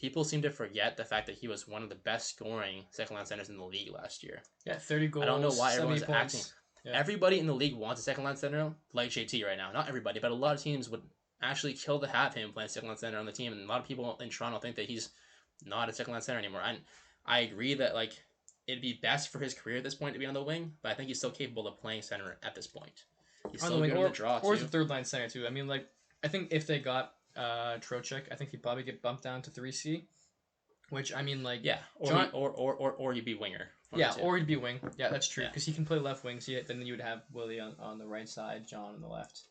People seem to forget the fact that he was one of the best scoring second line centers in the league last year. Yeah, 30 goals. I don't know why 70 everyone's acting. points. Yeah. Everybody in the league wants a second line center like JT right now. Not everybody, but a lot of teams would actually kill to have him playing second line center on the team. And a lot of people in Toronto think that he's not a second line center anymore. And I agree that it'd be best for his career at this point to be on the wing, but I think he's still capable of playing center at this point. He's on still the wing, good on the draw or too. the third line center too. I mean, I think if they got Trocheck, I think he'd probably get bumped down to 3C. Which I mean, yeah, or John, or he'd be winger. Yeah, or he'd be wing. Yeah, that's true because Yeah. he can play left wing. So then you would have Willie on the right side, John on the left.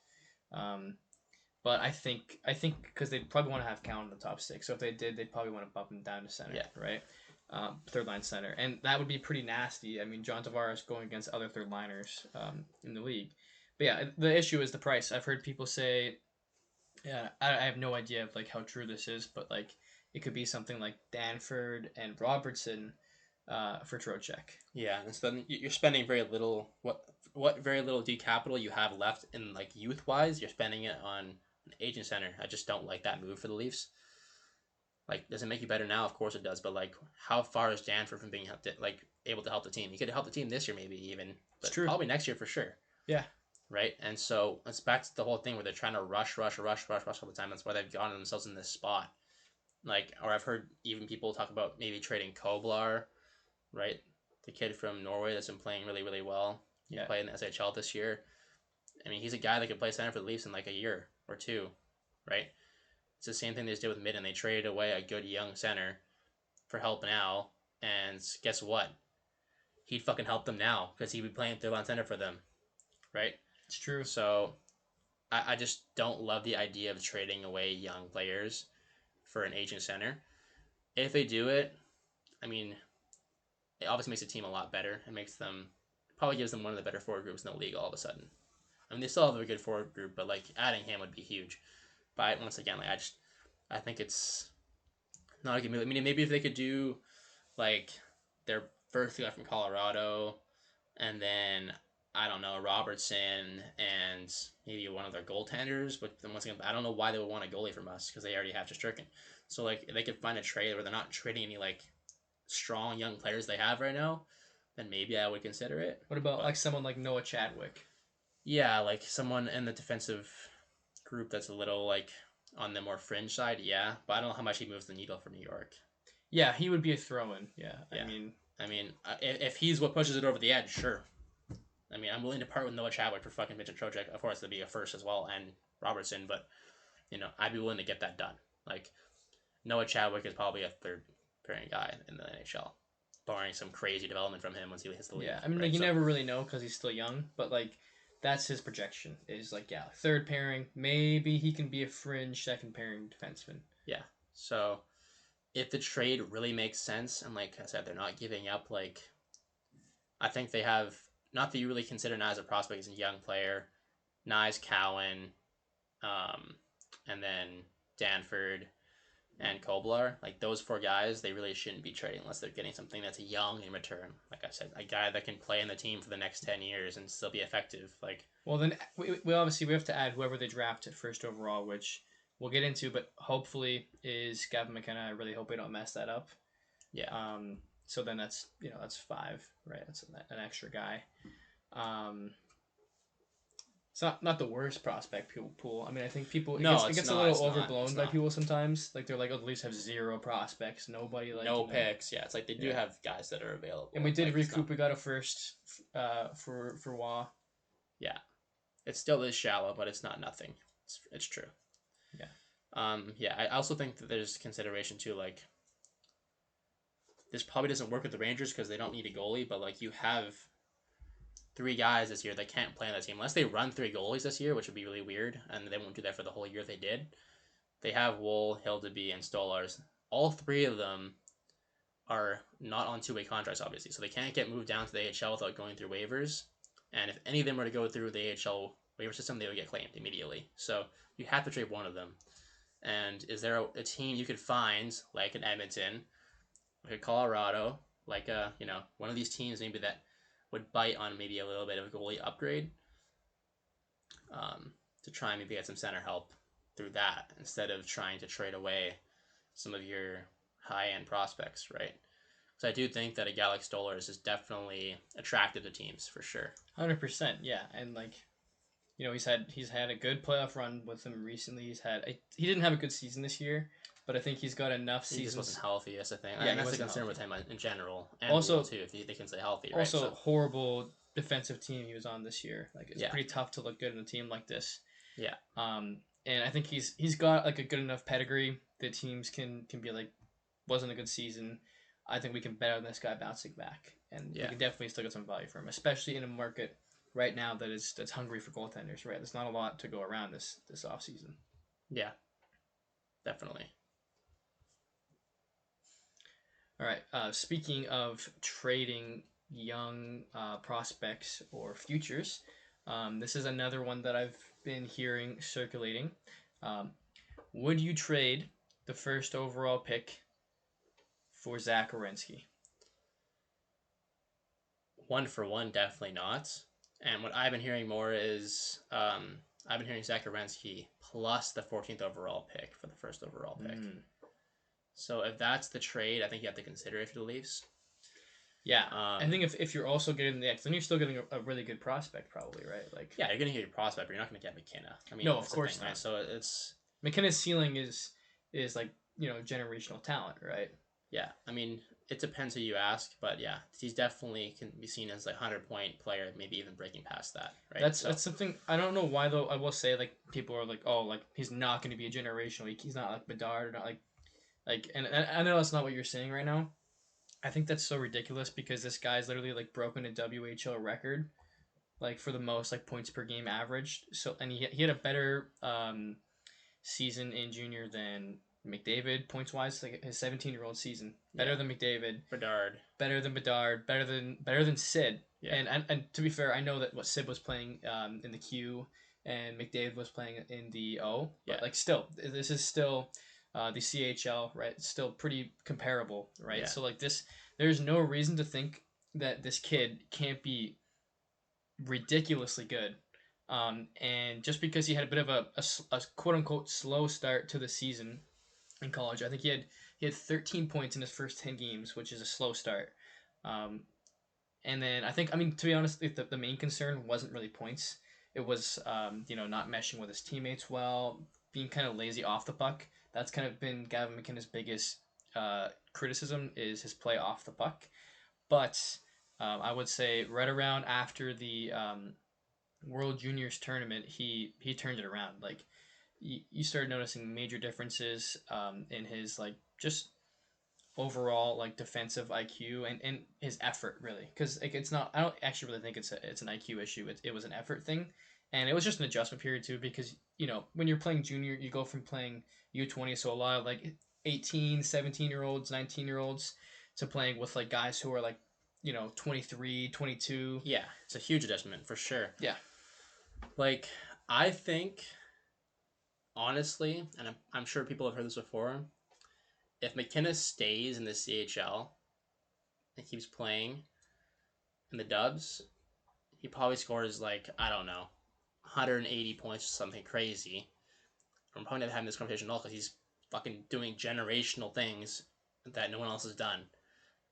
But I think because they'd probably want to have Count in the top six. So if they did, they'd probably want to bump him down to center. Yeah. Right. Third line center, and that would be pretty nasty. I mean, John Tavares going against other third liners in the league. But yeah, the issue is the price. I've heard people say, yeah, I have no idea of how true this is, but it could be something like Danford and Robertson for Trocheck. Yeah, and so then you're spending very little. What very little D capital you have left in youth wise, you're spending it on an agent center. I just don't like that move for the Leafs. Does it make you better now? Of course it does, but how far is Danford from being able to help the team? He could help the team this year, maybe even, but It's true. Probably next year for sure. Yeah. Right, and so it's back to the whole thing where they're trying to rush all the time. That's why they've gotten themselves in this spot. Or I've heard even people talk about maybe trading Koblar, right? The kid from Norway that's been playing really, really well. Yeah. Played in the SHL this year. I mean, he's a guy that could play center for the Leafs in a year or two, right? It's the same thing they just did with Midden. They traded away a good young center for help now, and guess what? He'd fucking help them now because he'd be playing third line center for them, right? It's true. So I just don't love the idea of trading away young players for an aging center. If they do it, I mean, it obviously makes the team a lot better. Probably gives them one of the better forward groups in the league all of a sudden. I mean, they still have a good forward group, but adding him would be huge. But once again, I think it's not a good move. I mean, maybe if they could do their first guy from Colorado, and then I don't know, Robertson and maybe one of their goaltenders. But then once again, I don't know why they would want a goalie from us because they already have Shesterkin. So if they could find a trade where they're not trading any strong young players they have right now, then maybe I would consider it. What about someone like Noah Chadwick? Yeah, someone in the defensive group that's a little on the more fringe side. Yeah, but I don't know how much he moves the needle for New York. Yeah, he would be a throw-in. Yeah. I mean, if he's what pushes it over the edge, sure. I mean, I'm willing to part with Noah Chadwick for fucking Vincent Trocheck. Of course, that'd be a first as well, and Robertson, but, I'd be willing to get that done. Noah Chadwick is probably a third pairing guy in the NHL, barring some crazy development from him once he hits the league. Yeah, I mean, you never really know because he's still young, but, that's his projection, is, third pairing, maybe he can be a fringe second pairing defenseman. Yeah, so if the trade really makes sense, and like I said, they're not giving up, I think they have, not that you really consider Nye as a prospect as a young player, Nye's Cowan, and then Danford, and Koblar. Like those four guys, they really shouldn't be trading unless they're getting something that's young in return. Like I said, a guy that can play in the team for the next 10 years and still be effective. Like Well, then we obviously we have to add whoever they draft at first overall, which we'll get into, but hopefully is Gavin McKenna. I really hope we don't mess that up. yeah, So then that's that's five, right? That's an extra guy. It's not the worst prospect pool. I mean, I think people no, it it's gets a not. little It's not. overblown It's by not. people sometimes. Like they're like, oh, the Leafs have zero prospects, nobody like No picks. Yeah, it's like they do Yeah. have guys that are available. And we did like, recoup. We got a first for Wah. Yeah, it still is shallow, but it's not nothing. It's true. Yeah. Yeah, I also think that there's consideration too. Like, this probably doesn't work with the Rangers because they don't need a goalie, but like you have three guys this year that can't play on that team unless they run three goalies this year, which would be really weird, and they won't do that for the whole year if they did. They have Woll, Hildeby, and Stolars. All three of them are not on two-way contracts, obviously, so they can't get moved down to the AHL without going through waivers. And if any of them were to go through the AHL waiver system, they would get claimed immediately. So you have to trade one of them. And is there a team you could find, like an Edmonton, like a Colorado, like a one of these teams maybe that would bite on maybe a little bit of a goalie upgrade, to try and maybe get some center help through that instead of trying to trade away some of your high end prospects, right? Because I do think that a guy like Stolars is definitely attractive to teams for sure. 100%, yeah, and like he's had a good playoff run with them recently. He didn't have a good season this year, but I think he's got enough He just seasons. wasn't healthy. That's the thing. Yeah, And he that's the wasn't concern healthy. with him in general, and Also, Wool too, if they can stay healthy, right? also So, horrible defensive team he was on this year. Like it's yeah, pretty tough to look good in a team like this. yeah, And I think he's got like a good enough pedigree that teams can be like, wasn't a good season. I think we can bet on this guy bouncing back, and we yeah, can definitely still get some value for him, especially in a market right now that's hungry for goaltenders. Right, there's not a lot to go around this off season. yeah, definitely. All right. Speaking of trading young prospects or futures, this is another one that I've been hearing circulating. Um, would you trade the first overall pick for Zach Werenski? One for one, definitely not. And what I've been hearing more is I've been hearing Zach Werenski plus the 14th overall pick for the first overall pick. So if that's the trade, I think you have to consider it for the Leafs. Yeah, I think if you're also getting the X, then you're still getting a really good prospect, probably, right? Like, yeah, you're gonna get your prospect, but you're not gonna get McKenna. I mean, no, of course thing, not. right? So it's McKenna's ceiling is like generational talent, right? Yeah, I mean, it depends who you ask, but yeah, he's definitely can be seen as like 100-point player, maybe even breaking past that, right? That's something I don't know why though. I will say like people are like, oh, like he's not going to be a generational. He's not like Bedard or not and I know that's not what you're saying right now. I think that's so ridiculous because this guy's literally like broken a WHL record, like for the most like points per game averaged. So and he had a better season in junior than McDavid points wise, like his 17-year-old season, better than McDavid, Bedard, better than Bedard, better than Sid. Yeah. And to be fair, I know that what Sid was playing in the Q and McDavid was playing in the O, but Yeah. like still, this is still the CHL, right? It's still pretty comparable, right? Yeah. So like this, there's no reason to think that this kid can't be ridiculously good. And just because he had a bit of a quote unquote slow start to the season in college, I think he had 13 points in his first 10 games, which is a slow start. And then I mean, to be honest, the main concern wasn't really points. It was, not meshing with his teammates well, being kind of lazy off the puck. That's kind of been Gavin McKenna's biggest criticism is his play off the puck. But I would say right around after the World Juniors tournament, he turned it around. Like you started noticing major differences in his like just overall like defensive IQ and his effort really because like it's not I don't actually really think it's an IQ issue it was an effort thing and it was just an adjustment period too because when you're playing junior you go from playing U20 so a lot of like 18 17-year-olds 19-year-olds to playing with like guys who are like 23 22. Yeah, it's a huge adjustment for sure. Yeah. Like, I think, honestly, and I'm sure people have heard this before, if McKenna stays in the CHL and keeps playing in the Dubs, he probably scores like, I don't know, 180 points or something crazy. I'm probably not having this conversation at all because he's fucking doing generational things that no one else has done.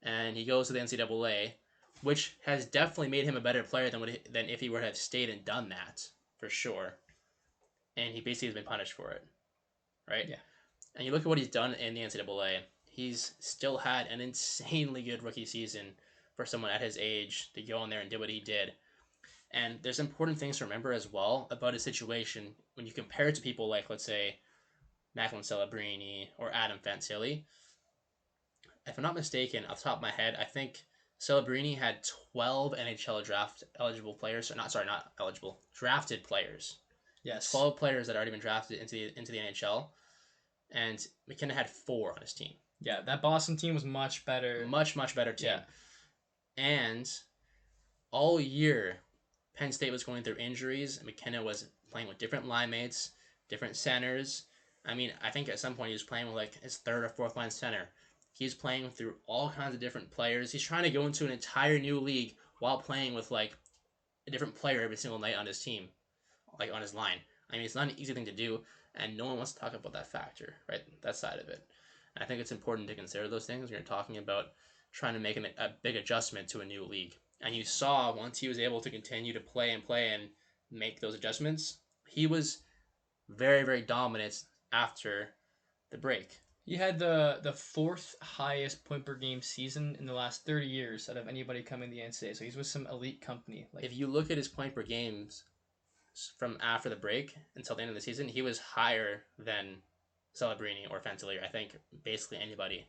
And he goes to the NCAA, which has definitely made him a better player than if he were to have stayed and done that, for sure. And he basically has been punished for it, right? Yeah. And you look at what he's done in the NCAA, he's still had an insanely good rookie season for someone at his age to go in there and do what he did. And there's important things to remember as well about his situation when you compare it to people like, let's say, Macklin Celebrini or Adam Fantilli. If I'm not mistaken, off the top of my head, I think Celebrini had 12 NHL draft eligible players. Or not eligible, drafted players. Yes. 12 players that had already been drafted into the NHL, and McKenna had 4 on his team. Yeah, that Boston team was much better. Much better team. Yeah. And all year, Penn State was going through injuries, and McKenna was playing with different line mates, different centers. I mean, I think at some point he was playing with like his third or fourth line center. He's playing through all kinds of different players. He's trying to go into an entire new league while playing with like a different player every single night on his team, like on his line. I mean, it's not an easy thing to do, and no one wants to talk about that factor, right? That side of it. And I think it's important to consider those things when you're talking about trying to make a big adjustment to a new league. And you saw once he was able to continue to play and make those adjustments, he was very, very dominant after the break. He had the fourth highest point per game season in the last 30 years out of anybody coming to the NCAA. So he's with some elite company. Like, if you look at his point per games from after the break until the end of the season, he was higher than Celebrini or Fantilli. I think basically anybody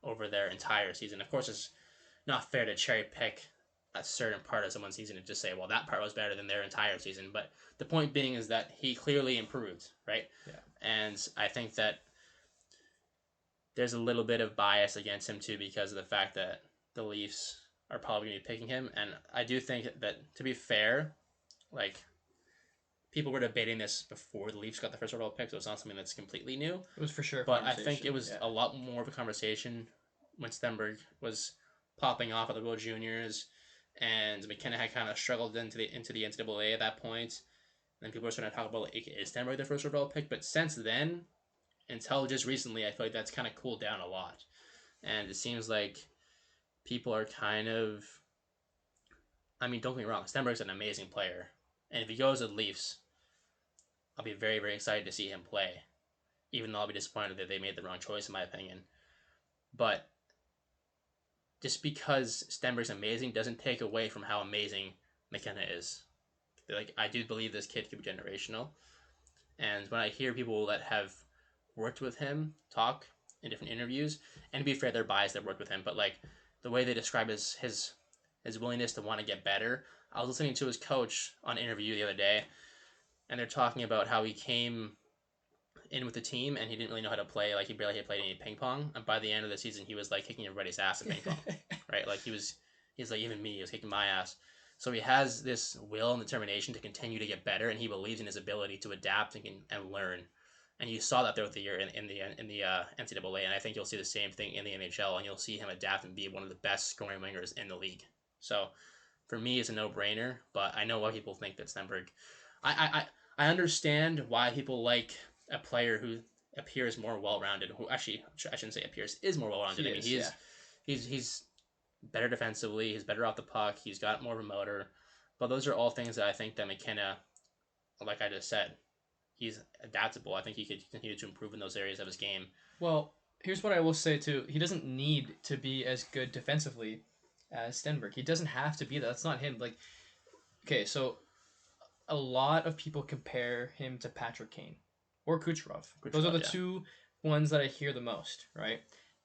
over their entire season. Of course, it's not fair to cherry pick a certain part of someone's season and just say, well, that part was better than their entire season. But the point being is that he clearly improved, right? Yeah. And I think that there's a little bit of bias against him too because of the fact that the Leafs are probably going to be picking him. And I do think that, to be fair, like, people were debating this before the Leafs got the first overall pick, so it's not something that's completely new. It was for sure. But I think it was a lot more of a conversation when Stenberg was popping off at the World Juniors, and McKenna had kind of struggled into the NCAA at that point. And then people were starting to talk about, like, is Stenberg the first overall pick? But since then, until just recently, I feel like that's kind of cooled down a lot. And it seems like people are kind of... I mean, don't get me wrong, Stenberg's an amazing player. And if he goes to the Leafs, I'll be very, very excited to see him play. Even though I'll be disappointed that they made the wrong choice, in my opinion. But just because Stenberg's amazing doesn't take away from how amazing McKenna is. Like, I do believe this kid could be generational. And when I hear people that have worked with him talk in different interviews, and to be fair, they're biased that worked with him, but like the way they describe his willingness to want to get better. I was listening to his coach on an interview the other day, and they're talking about how he came in with the team and he didn't really know how to play. Like, he barely had played any ping pong, and by the end of the season, he was like kicking everybody's ass at ping pong, right? Like, he's like, even me, he was kicking my ass. So he has this will and determination to continue to get better, and he believes in his ability to adapt and learn. And you saw that throughout the year in the NCAA, and I think you'll see the same thing in the NHL, and you'll see him adapt and be one of the best scoring wingers in the league. So for me, it's a no-brainer, but I know why people think that Stenberg... I understand why people like a player who appears more well-rounded, who actually, I shouldn't say appears, is more well-rounded. He's better defensively, he's better off the puck, he's got more of a motor, but those are all things that I think that McKenna, like I just said, he's adaptable. I think he could continue to improve in those areas of his game. Well, here's what I will say too. He doesn't need to be as good defensively as Stenberg. He doesn't have to be that. That's not him. Like, okay, so a lot of people compare him to Patrick Kane or Kucherov. Those are the two ones that I hear the most, right?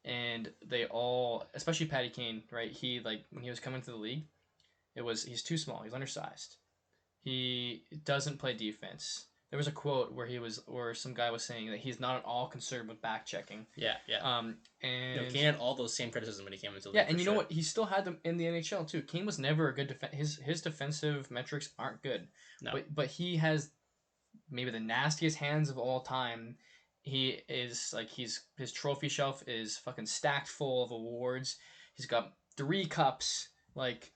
And they all, especially Patty Kane, right? He, like, when he was coming to the league, he's too small. He's undersized. He doesn't play defense. There was a quote where some guy was saying that he's not at all concerned with back checking. Yeah. And Kane had all those same criticisms when he came into the league. Yeah, and you know what? He still had them in the NHL too. Kane was never a good his defensive metrics aren't good. No. But he has maybe the nastiest hands of all time. He is like his trophy shelf is fucking stacked full of awards. He's got 3 cups. Like,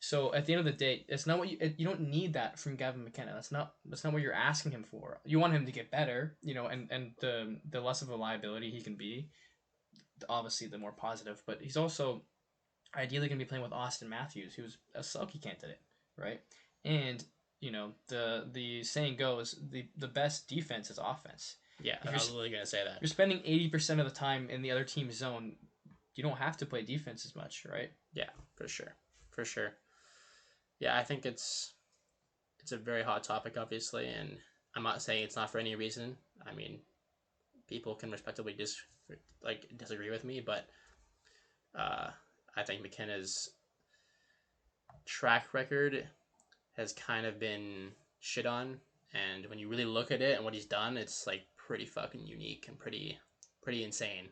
so at the end of the day, it's not what you don't need that from Gavin McKenna. That's not what you're asking him for. You want him to get better, and the less of a liability he can be, obviously the more positive. But he's also ideally going to be playing with Austin Matthews, who's a Selke candidate, right? And the saying goes, the best defense is offense. Yeah, If I was literally gonna say that. you're spending 80% of the time in the other team's zone, you don't have to play defense as much, right? Yeah, for sure, for sure. Yeah, I think it's a very hot topic, obviously, and I'm not saying it's not for any reason. I mean, people can respectably disagree with me, but uh, I think McKenna's track record has kind of been shit on, and when you really look at it and what he's done, it's like pretty fucking unique and pretty insane.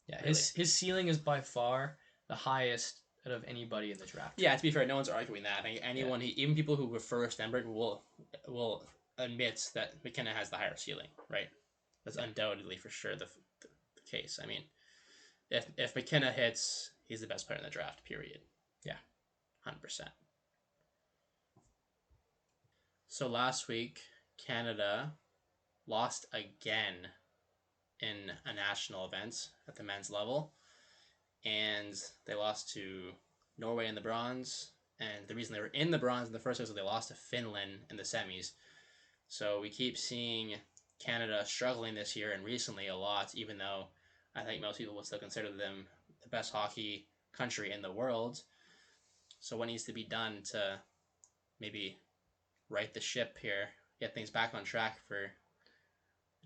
Yeah, Really. his ceiling is by far the highest out of anybody in the draft. Yeah, to be fair, no one's arguing that. I think anyone, even people who prefer Stenberg, will admit that McKenna has the higher ceiling, right? That's undoubtedly for sure the case. I mean, if McKenna hits, he's the best player in the draft. Period. Yeah, 100%. So last week, Canada lost again in a national event at the men's level, and they lost to Norway in the bronze. And the reason they were in the bronze in the first place was they lost to Finland in the semis. So we keep seeing Canada struggling this year and recently a lot, even though I think most people would still consider them the best hockey country in the world. So what needs to be done to maybe right the ship here, get things back on track for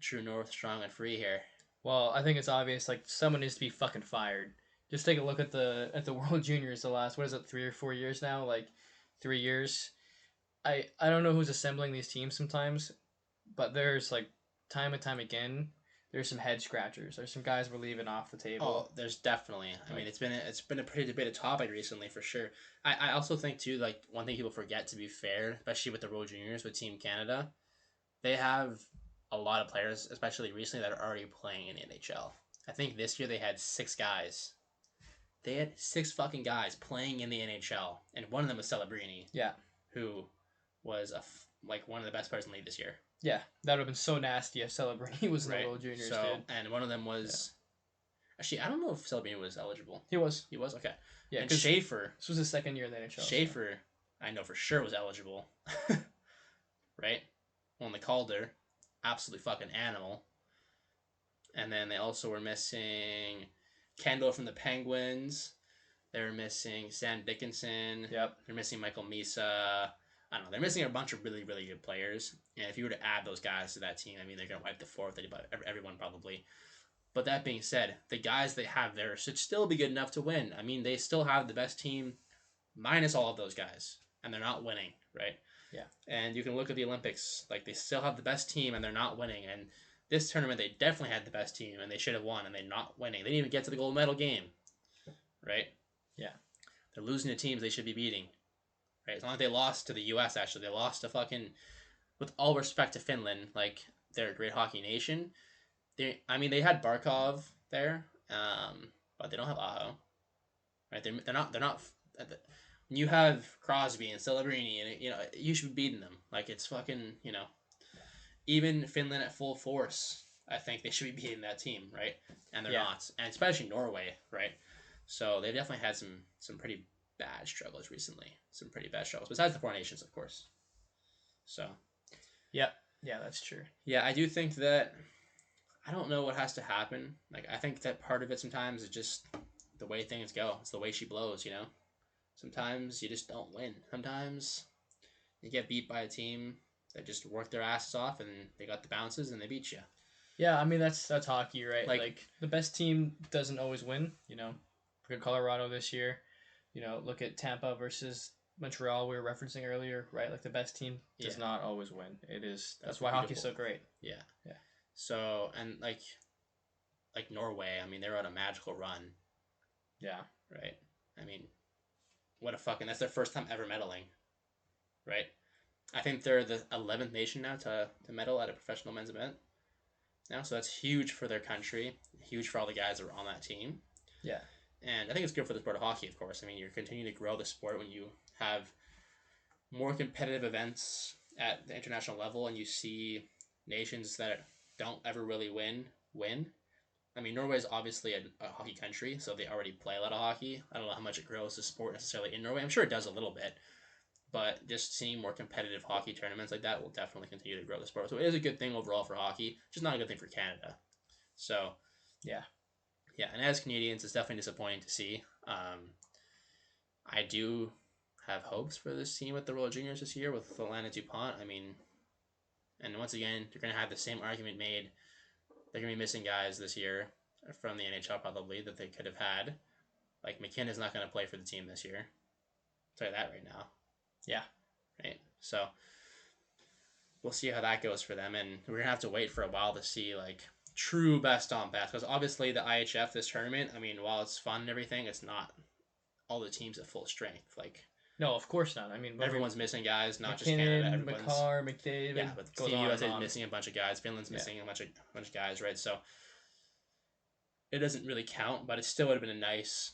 true North, strong and free here? Well, I think it's obvious. Like, someone needs to be fucking fired. Just take a look at the World Juniors. The last, what is it, 3 or 4 years now? Like, 3 years. I don't know who's assembling these teams sometimes, but there's like time and time again, there's some head scratchers. There's some guys we're leaving off the table. Oh, there's definitely. I mean, it's been a pretty debated topic recently for sure. I also think too, like one thing people forget, to be fair, especially with the World Juniors with Team Canada, they have a lot of players, especially recently, that are already playing in the NHL. I think this year they had 6 guys. They had 6 fucking guys playing in the NHL, and one of them was Celebrini. Yeah. Who was like one of the best players in the league this year. Yeah, that would have been so nasty if Celebrini was in right. the World Juniors, so, dude. And one of them was... Yeah. Actually, I don't know if Celebrini was eligible. He was. He was? Okay. Yeah, and Schaefer... This was his second year in the NHL. Schaefer, so. I know for sure was eligible. Right? Won the Calder. Absolutely fucking animal. And then they also were missing Kendall from the Penguins. They were missing Sam Dickinson. Yep. They're missing Michael Misa. I don't know. They're missing a bunch of really, really good players. And if you were to add those guys to that team, I mean, they're going to wipe the floor with everyone probably. But that being said, the guys they have there should still be good enough to win. I mean, they still have the best team minus all of those guys. And they're not winning, right? Yeah. And you can look at the Olympics. Like, they still have the best team and they're not winning. And this tournament, they definitely had the best team and they should have won and they're not winning. They didn't even get to the gold medal game, right? Yeah. They're losing to teams they should be beating. Right? It's not like they lost to the U.S., actually. They lost to fucking... With all respect to Finland, like, they're a great hockey nation. They had Barkov there, but they don't have Aho. Right? They're not... When you have Crosby and Celebrini, and you should be beating them. Like, it's fucking, even Finland at full force, I think they should be beating that team, right? And they're not. And especially Norway, right? So they've definitely had some pretty bad struggles recently. Some pretty bad struggles. Besides the Four Nations, of course. So. Yep. Yeah, that's true. Yeah, I do think that... I don't know what has to happen. Like, I think that part of it sometimes is just the way things go. It's the way she blows, Sometimes you just don't win. Sometimes you get beat by a team that just worked their asses off and they got the bounces and they beat you. Yeah, I mean, that's hockey, right? Like the best team doesn't always win, Look at Colorado this year. Look at Tampa versus Montreal we were referencing earlier, right? Like, the best team does not always win. That's why hockey's so great. Yeah. Yeah. So, and like Norway, I mean, they're on a magical run. Yeah. Right? I mean, that's their first time ever medaling. Right? I think they're the 11th nation now to medal at a professional men's event. now, so that's huge for their country, huge for all the guys that were on that team. Yeah. And I think it's good for the sport of hockey, of course. I mean, you're continuing to grow the sport when you have more competitive events at the international level and you see nations that don't ever really win. I mean, Norway is obviously a hockey country, so they already play a lot of hockey. I don't know how much it grows the sport necessarily in Norway. I'm sure it does a little bit, but just seeing more competitive hockey tournaments like that will definitely continue to grow the sport. So it is a good thing overall for hockey, just not a good thing for Canada. So, Yeah. yeah, and as Canadians, it's definitely disappointing to see. I do have hopes for this team with the World Juniors this year with Alana Dupont. I mean, and once again, you're going to have the same argument made. They're going to be missing guys this year from the NHL probably that they could have had. Like McKinnon is not going to play for the team this year. I'll tell you that right now. Yeah. Right. So we'll see how that goes for them, and we're gonna have to wait for a while to see like true best on best because obviously the IHF this tournament. I mean, while it's fun and everything, it's not all the teams at full strength. Like No, of course not. I mean, everyone's missing guys, not just McKinnon, Canada. Everyone's McCarr, McDavid. yeah, but goes Team on USA and is on. missing a bunch of guys. Finland's missing a bunch of guys, right? So it doesn't really count, but it still would have been a nice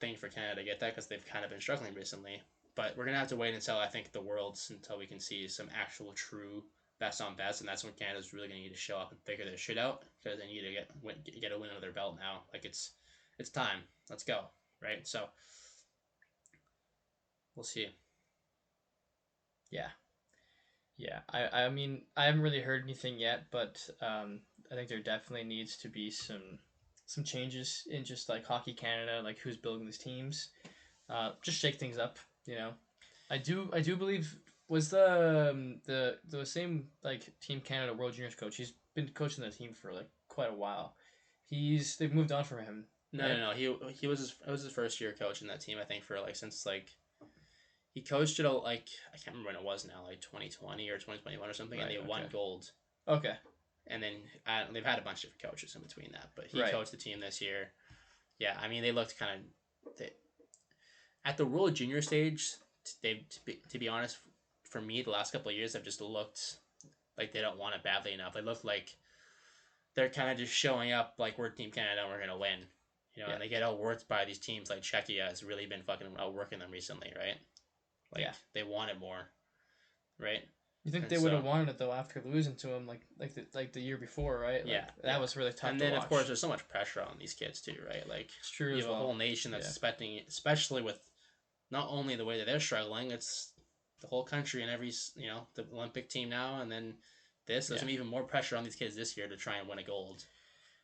thing for Canada to get that because they've kind of been struggling recently. But we're gonna have to wait until I think the Worlds until we can see some actual true best on best, and that's when Canada's really gonna need to show up and figure their shit out because they need to get a win under their belt now. Like it's time. Let's go, right? So we'll see. Yeah. Yeah. I mean, I haven't really heard anything yet, but I think there definitely needs to be some changes in just like Hockey Canada, like who's building these teams. Just shake things up, you know. I do believe was the same like Team Canada World Juniors coach. He's been coaching the team for like quite a while. They've moved on from him. No, right? no, no. He was it was his first year coaching that team. I think for like since like he coached it like I can't remember when it was now, like 2020 or 2021 or something, and Right, they won okay. gold. Okay. And then they've had a bunch of different coaches in between that, but he Right. coached the team this year. Yeah, I mean they looked kind of at the World Junior stage. They to be honest, for me, the last couple of years have just looked like they don't want it badly enough. They look like they're kind of just showing up like we're Team Canada and we're gonna win. You know, Yeah. and they get outworked by these teams like Czechia has really been fucking outworking them recently, right? Like Yeah. they want it more, right? You think And they would have so- wanted it though after losing to him like the year before, right? Like, Yeah, that yeah. was really tough. And to then watch. of course there's so much pressure on these kids too, right? Like it's true you as have a well. whole nation that's Yeah. expecting, especially with not only the way that they're struggling, it's the whole country and every the Olympic team now, and then this. There's Yeah. gonna be even more pressure on these kids this year to try and win a gold.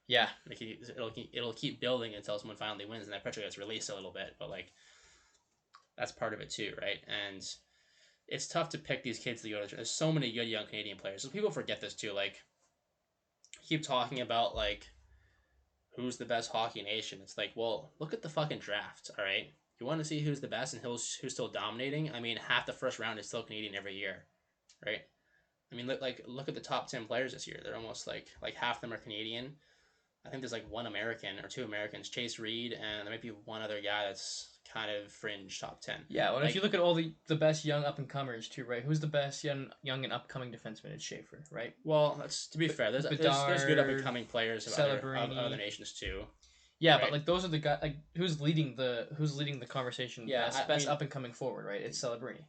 Yeah. Like it'll keep building until someone finally wins, and that pressure gets released a little bit. But like that's part of it too, right? And it's tough to pick these kids to go to. There's so many good young Canadian players, so people forget this too. Like keep talking about like who's the best hockey nation. It's like, well, look at the fucking draft, all right? You want to see who's the best and who's still dominating? I mean, half the first round is still Canadian every year, right? I mean, look at the top 10 players this year. They're almost like half of them are Canadian. I think there's like one American or two Americans, Chase Reed, and there might be one other guy that's kind of fringe top 10. Yeah. Well, Like- if you look at all the best young up and comers too, right? Who's the best young and upcoming defenseman? It's Schaefer, right? Well, that's to be fair. There's good Bedard, up and coming players of other Celebrini. nations too. Yeah, Right. but like those are the guys. Like who's leading the conversation? Yeah, best I mean- up and coming forward, right? It's Celebrini,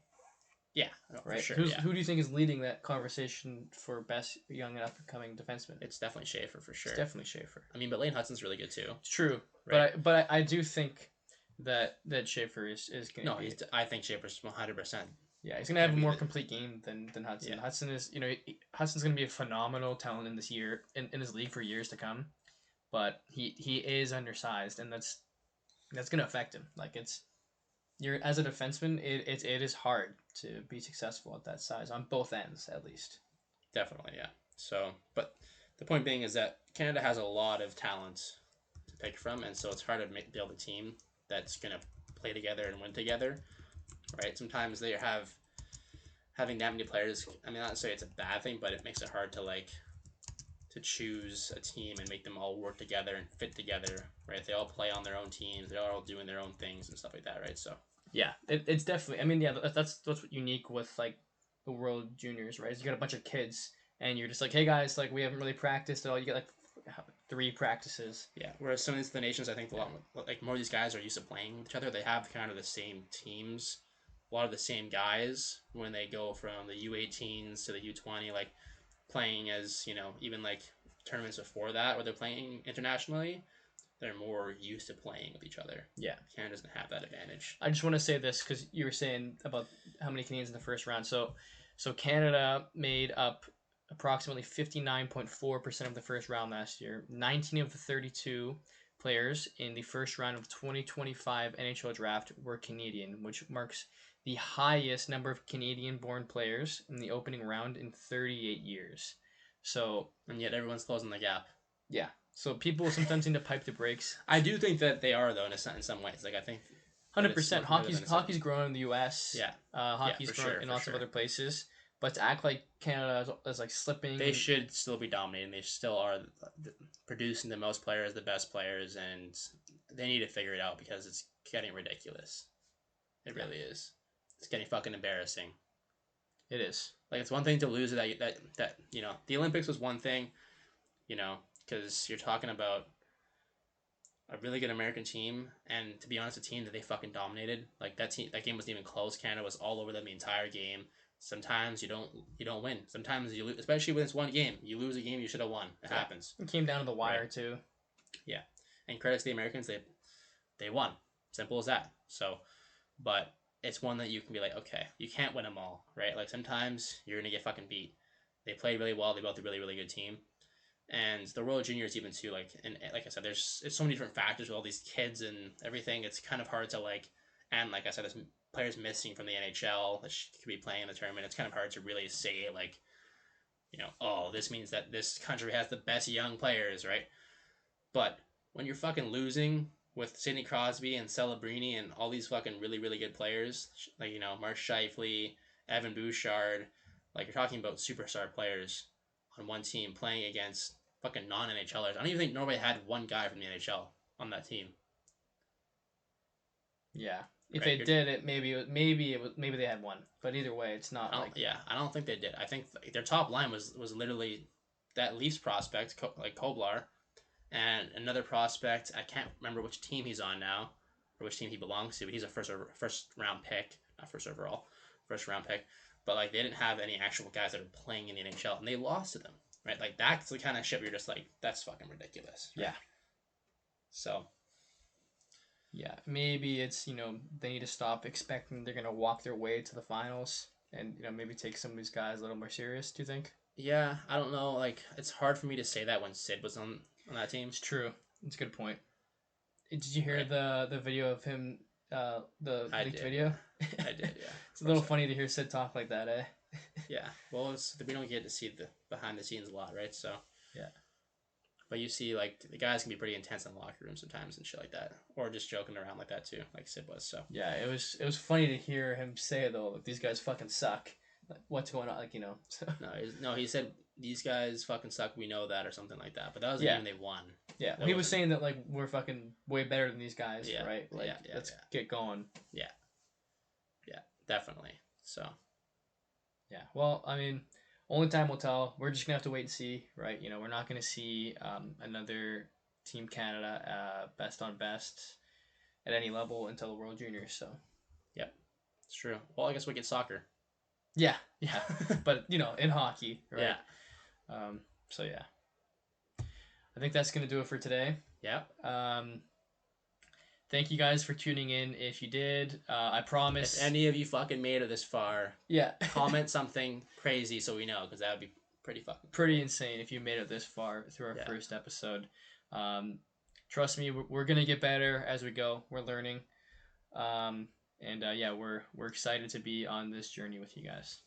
Yeah, no, right? for sure. Who Yeah. do you think is leading that conversation for best young and up and coming defenseman? It's definitely Schaefer for sure. It's definitely Schaefer. I mean, but Lane Hudson's really good too. It's true, Right. but I do think that Schaefer is going No, to be. I think Schaefer's 100%. Yeah, he's gonna have a be more the- complete game than Hudson. Yeah. Hudson is, Hudson's gonna be a phenomenal talent in this year in his league for years to come, but he is undersized, and that's gonna affect him. Like you're as a defenseman, it is hard to be successful at that size on both ends at least. Definitely, yeah. So, but the point being is that Canada has a lot of talent to pick from, and so it's hard to build a team that's gonna play together and win together, right? Sometimes they having that many players. I mean, not to say it's a bad thing, but it makes it hard to choose a team and make them all work together and fit together, right? They all play on their own teams. They're all doing their own things and stuff like that, right? So Yeah, it's definitely. I mean, yeah, that's what's unique with like the World Juniors, right? Is you got a bunch of kids and you're just like, hey guys, like we haven't really practiced at all. You get like 3 practices. Yeah, whereas some of the nations, I think a lot like more of these guys are used to playing with each other. They have kind of the same teams, a lot of the same guys when they go from the U18s to the U20, like playing as even like tournaments before that where they're playing internationally. They're more used to playing with each other. Yeah, Canada doesn't have that advantage. I just want to say this because you were saying about how many Canadians in the first round. So Canada made up approximately 59.4% of the first round last year. 19 of the 32 players in the first round of 2025 NHL draft were Canadian, which marks the highest number of Canadian-born players in the opening round in 38 years. So, and yet everyone's closing the gap. Yeah. So people sometimes need to pipe the brakes. I do think that they are though in some ways. Like I think 100%. Hockey's growing in the U.S. Yeah. Hockey's growing in lots of other places. But to act like Canada is like slipping, they should still be dominating. They still are producing the most players, the best players, and they need to figure it out because it's getting ridiculous. It really is. It's getting fucking embarrassing. It is. Like it's one thing to lose that the Olympics was one thing, because you're talking about a really good American team, and to be honest, a team that they fucking dominated. Like that game wasn't even close. Canada was all over them the entire game. Sometimes you don't win. Sometimes you lose, especially when it's one game. You lose a game you should have won. It happens. It came down to the wire too. Yeah, and credit to the Americans, they won. Simple as that. So, but it's one that you can be like, okay, you can't win them all, right? Like sometimes you're gonna get fucking beat. They played really well. They built a really really good team. And the World Juniors even too, and like I said, it's so many different factors with all these kids and everything. It's kind of hard to and like I said, there's players missing from the NHL that could be playing in the tournament. It's kind of hard to really say oh, this means that this country has the best young players, right? But when you're fucking losing with Sidney Crosby and Celebrini and all these fucking really really good players, like Mark Scheifele, Evan Bouchard, like you're talking about superstar players on one team playing against fucking non-NHLers. I don't even think Norway had one guy from the NHL on that team. Yeah. If they did it, maybe they had one, but either way, it's not I don't think they did. I think their top line was literally that Leafs prospect, like Koblar, and another prospect. I can't remember which team he's on now, or which team he belongs to. But he's a first round pick, not first overall, first round pick. But like they didn't have any actual guys that are playing in the NHL, and they lost to them. Right, like that's the kind of shit where you're just like, that's fucking ridiculous. Right? Yeah. So. Yeah, maybe it's they need to stop expecting they're gonna walk their way to the finals, and maybe take some of these guys a little more serious. Do you think? Yeah, I don't know. Like it's hard for me to say that when Sid was on that team. It's true. It's a good point. Did you hear the video of him? The leaked video. I did. Yeah. It's a little funny to hear Sid talk like that, eh? Yeah. Well, we don't get to see the behind the scenes a lot, right? So. Yeah. But you see, like the guys can be pretty intense in the locker room sometimes and shit like that, or just joking around like that too, like Sid was. So. Yeah, it was funny to hear him say though, like these guys fucking suck. Like, what's going on? Like So. No, he said these guys fucking suck. We know that, or something like that. But that wasn't even they won. Yeah, he was saying that like we're fucking way better than these guys, right? Like let's get going. Yeah, definitely. So. Yeah, well, I mean, only time will tell. We're just gonna have to wait and see, right? We're not gonna see another Team Canada best on best at any level until the World Juniors. So. Yep, it's true. Well, I guess we get soccer. Yeah, but in hockey, right? Yeah. So yeah, I think that's gonna do it for today. Yep. Thank you guys for tuning in. If you did, I promise. If any of you fucking made it this far, comment something crazy so we know, because that would be pretty fucking pretty insane if you made it this far through our first episode. Trust me, we're gonna get better as we go. We're learning, and we're excited to be on this journey with you guys.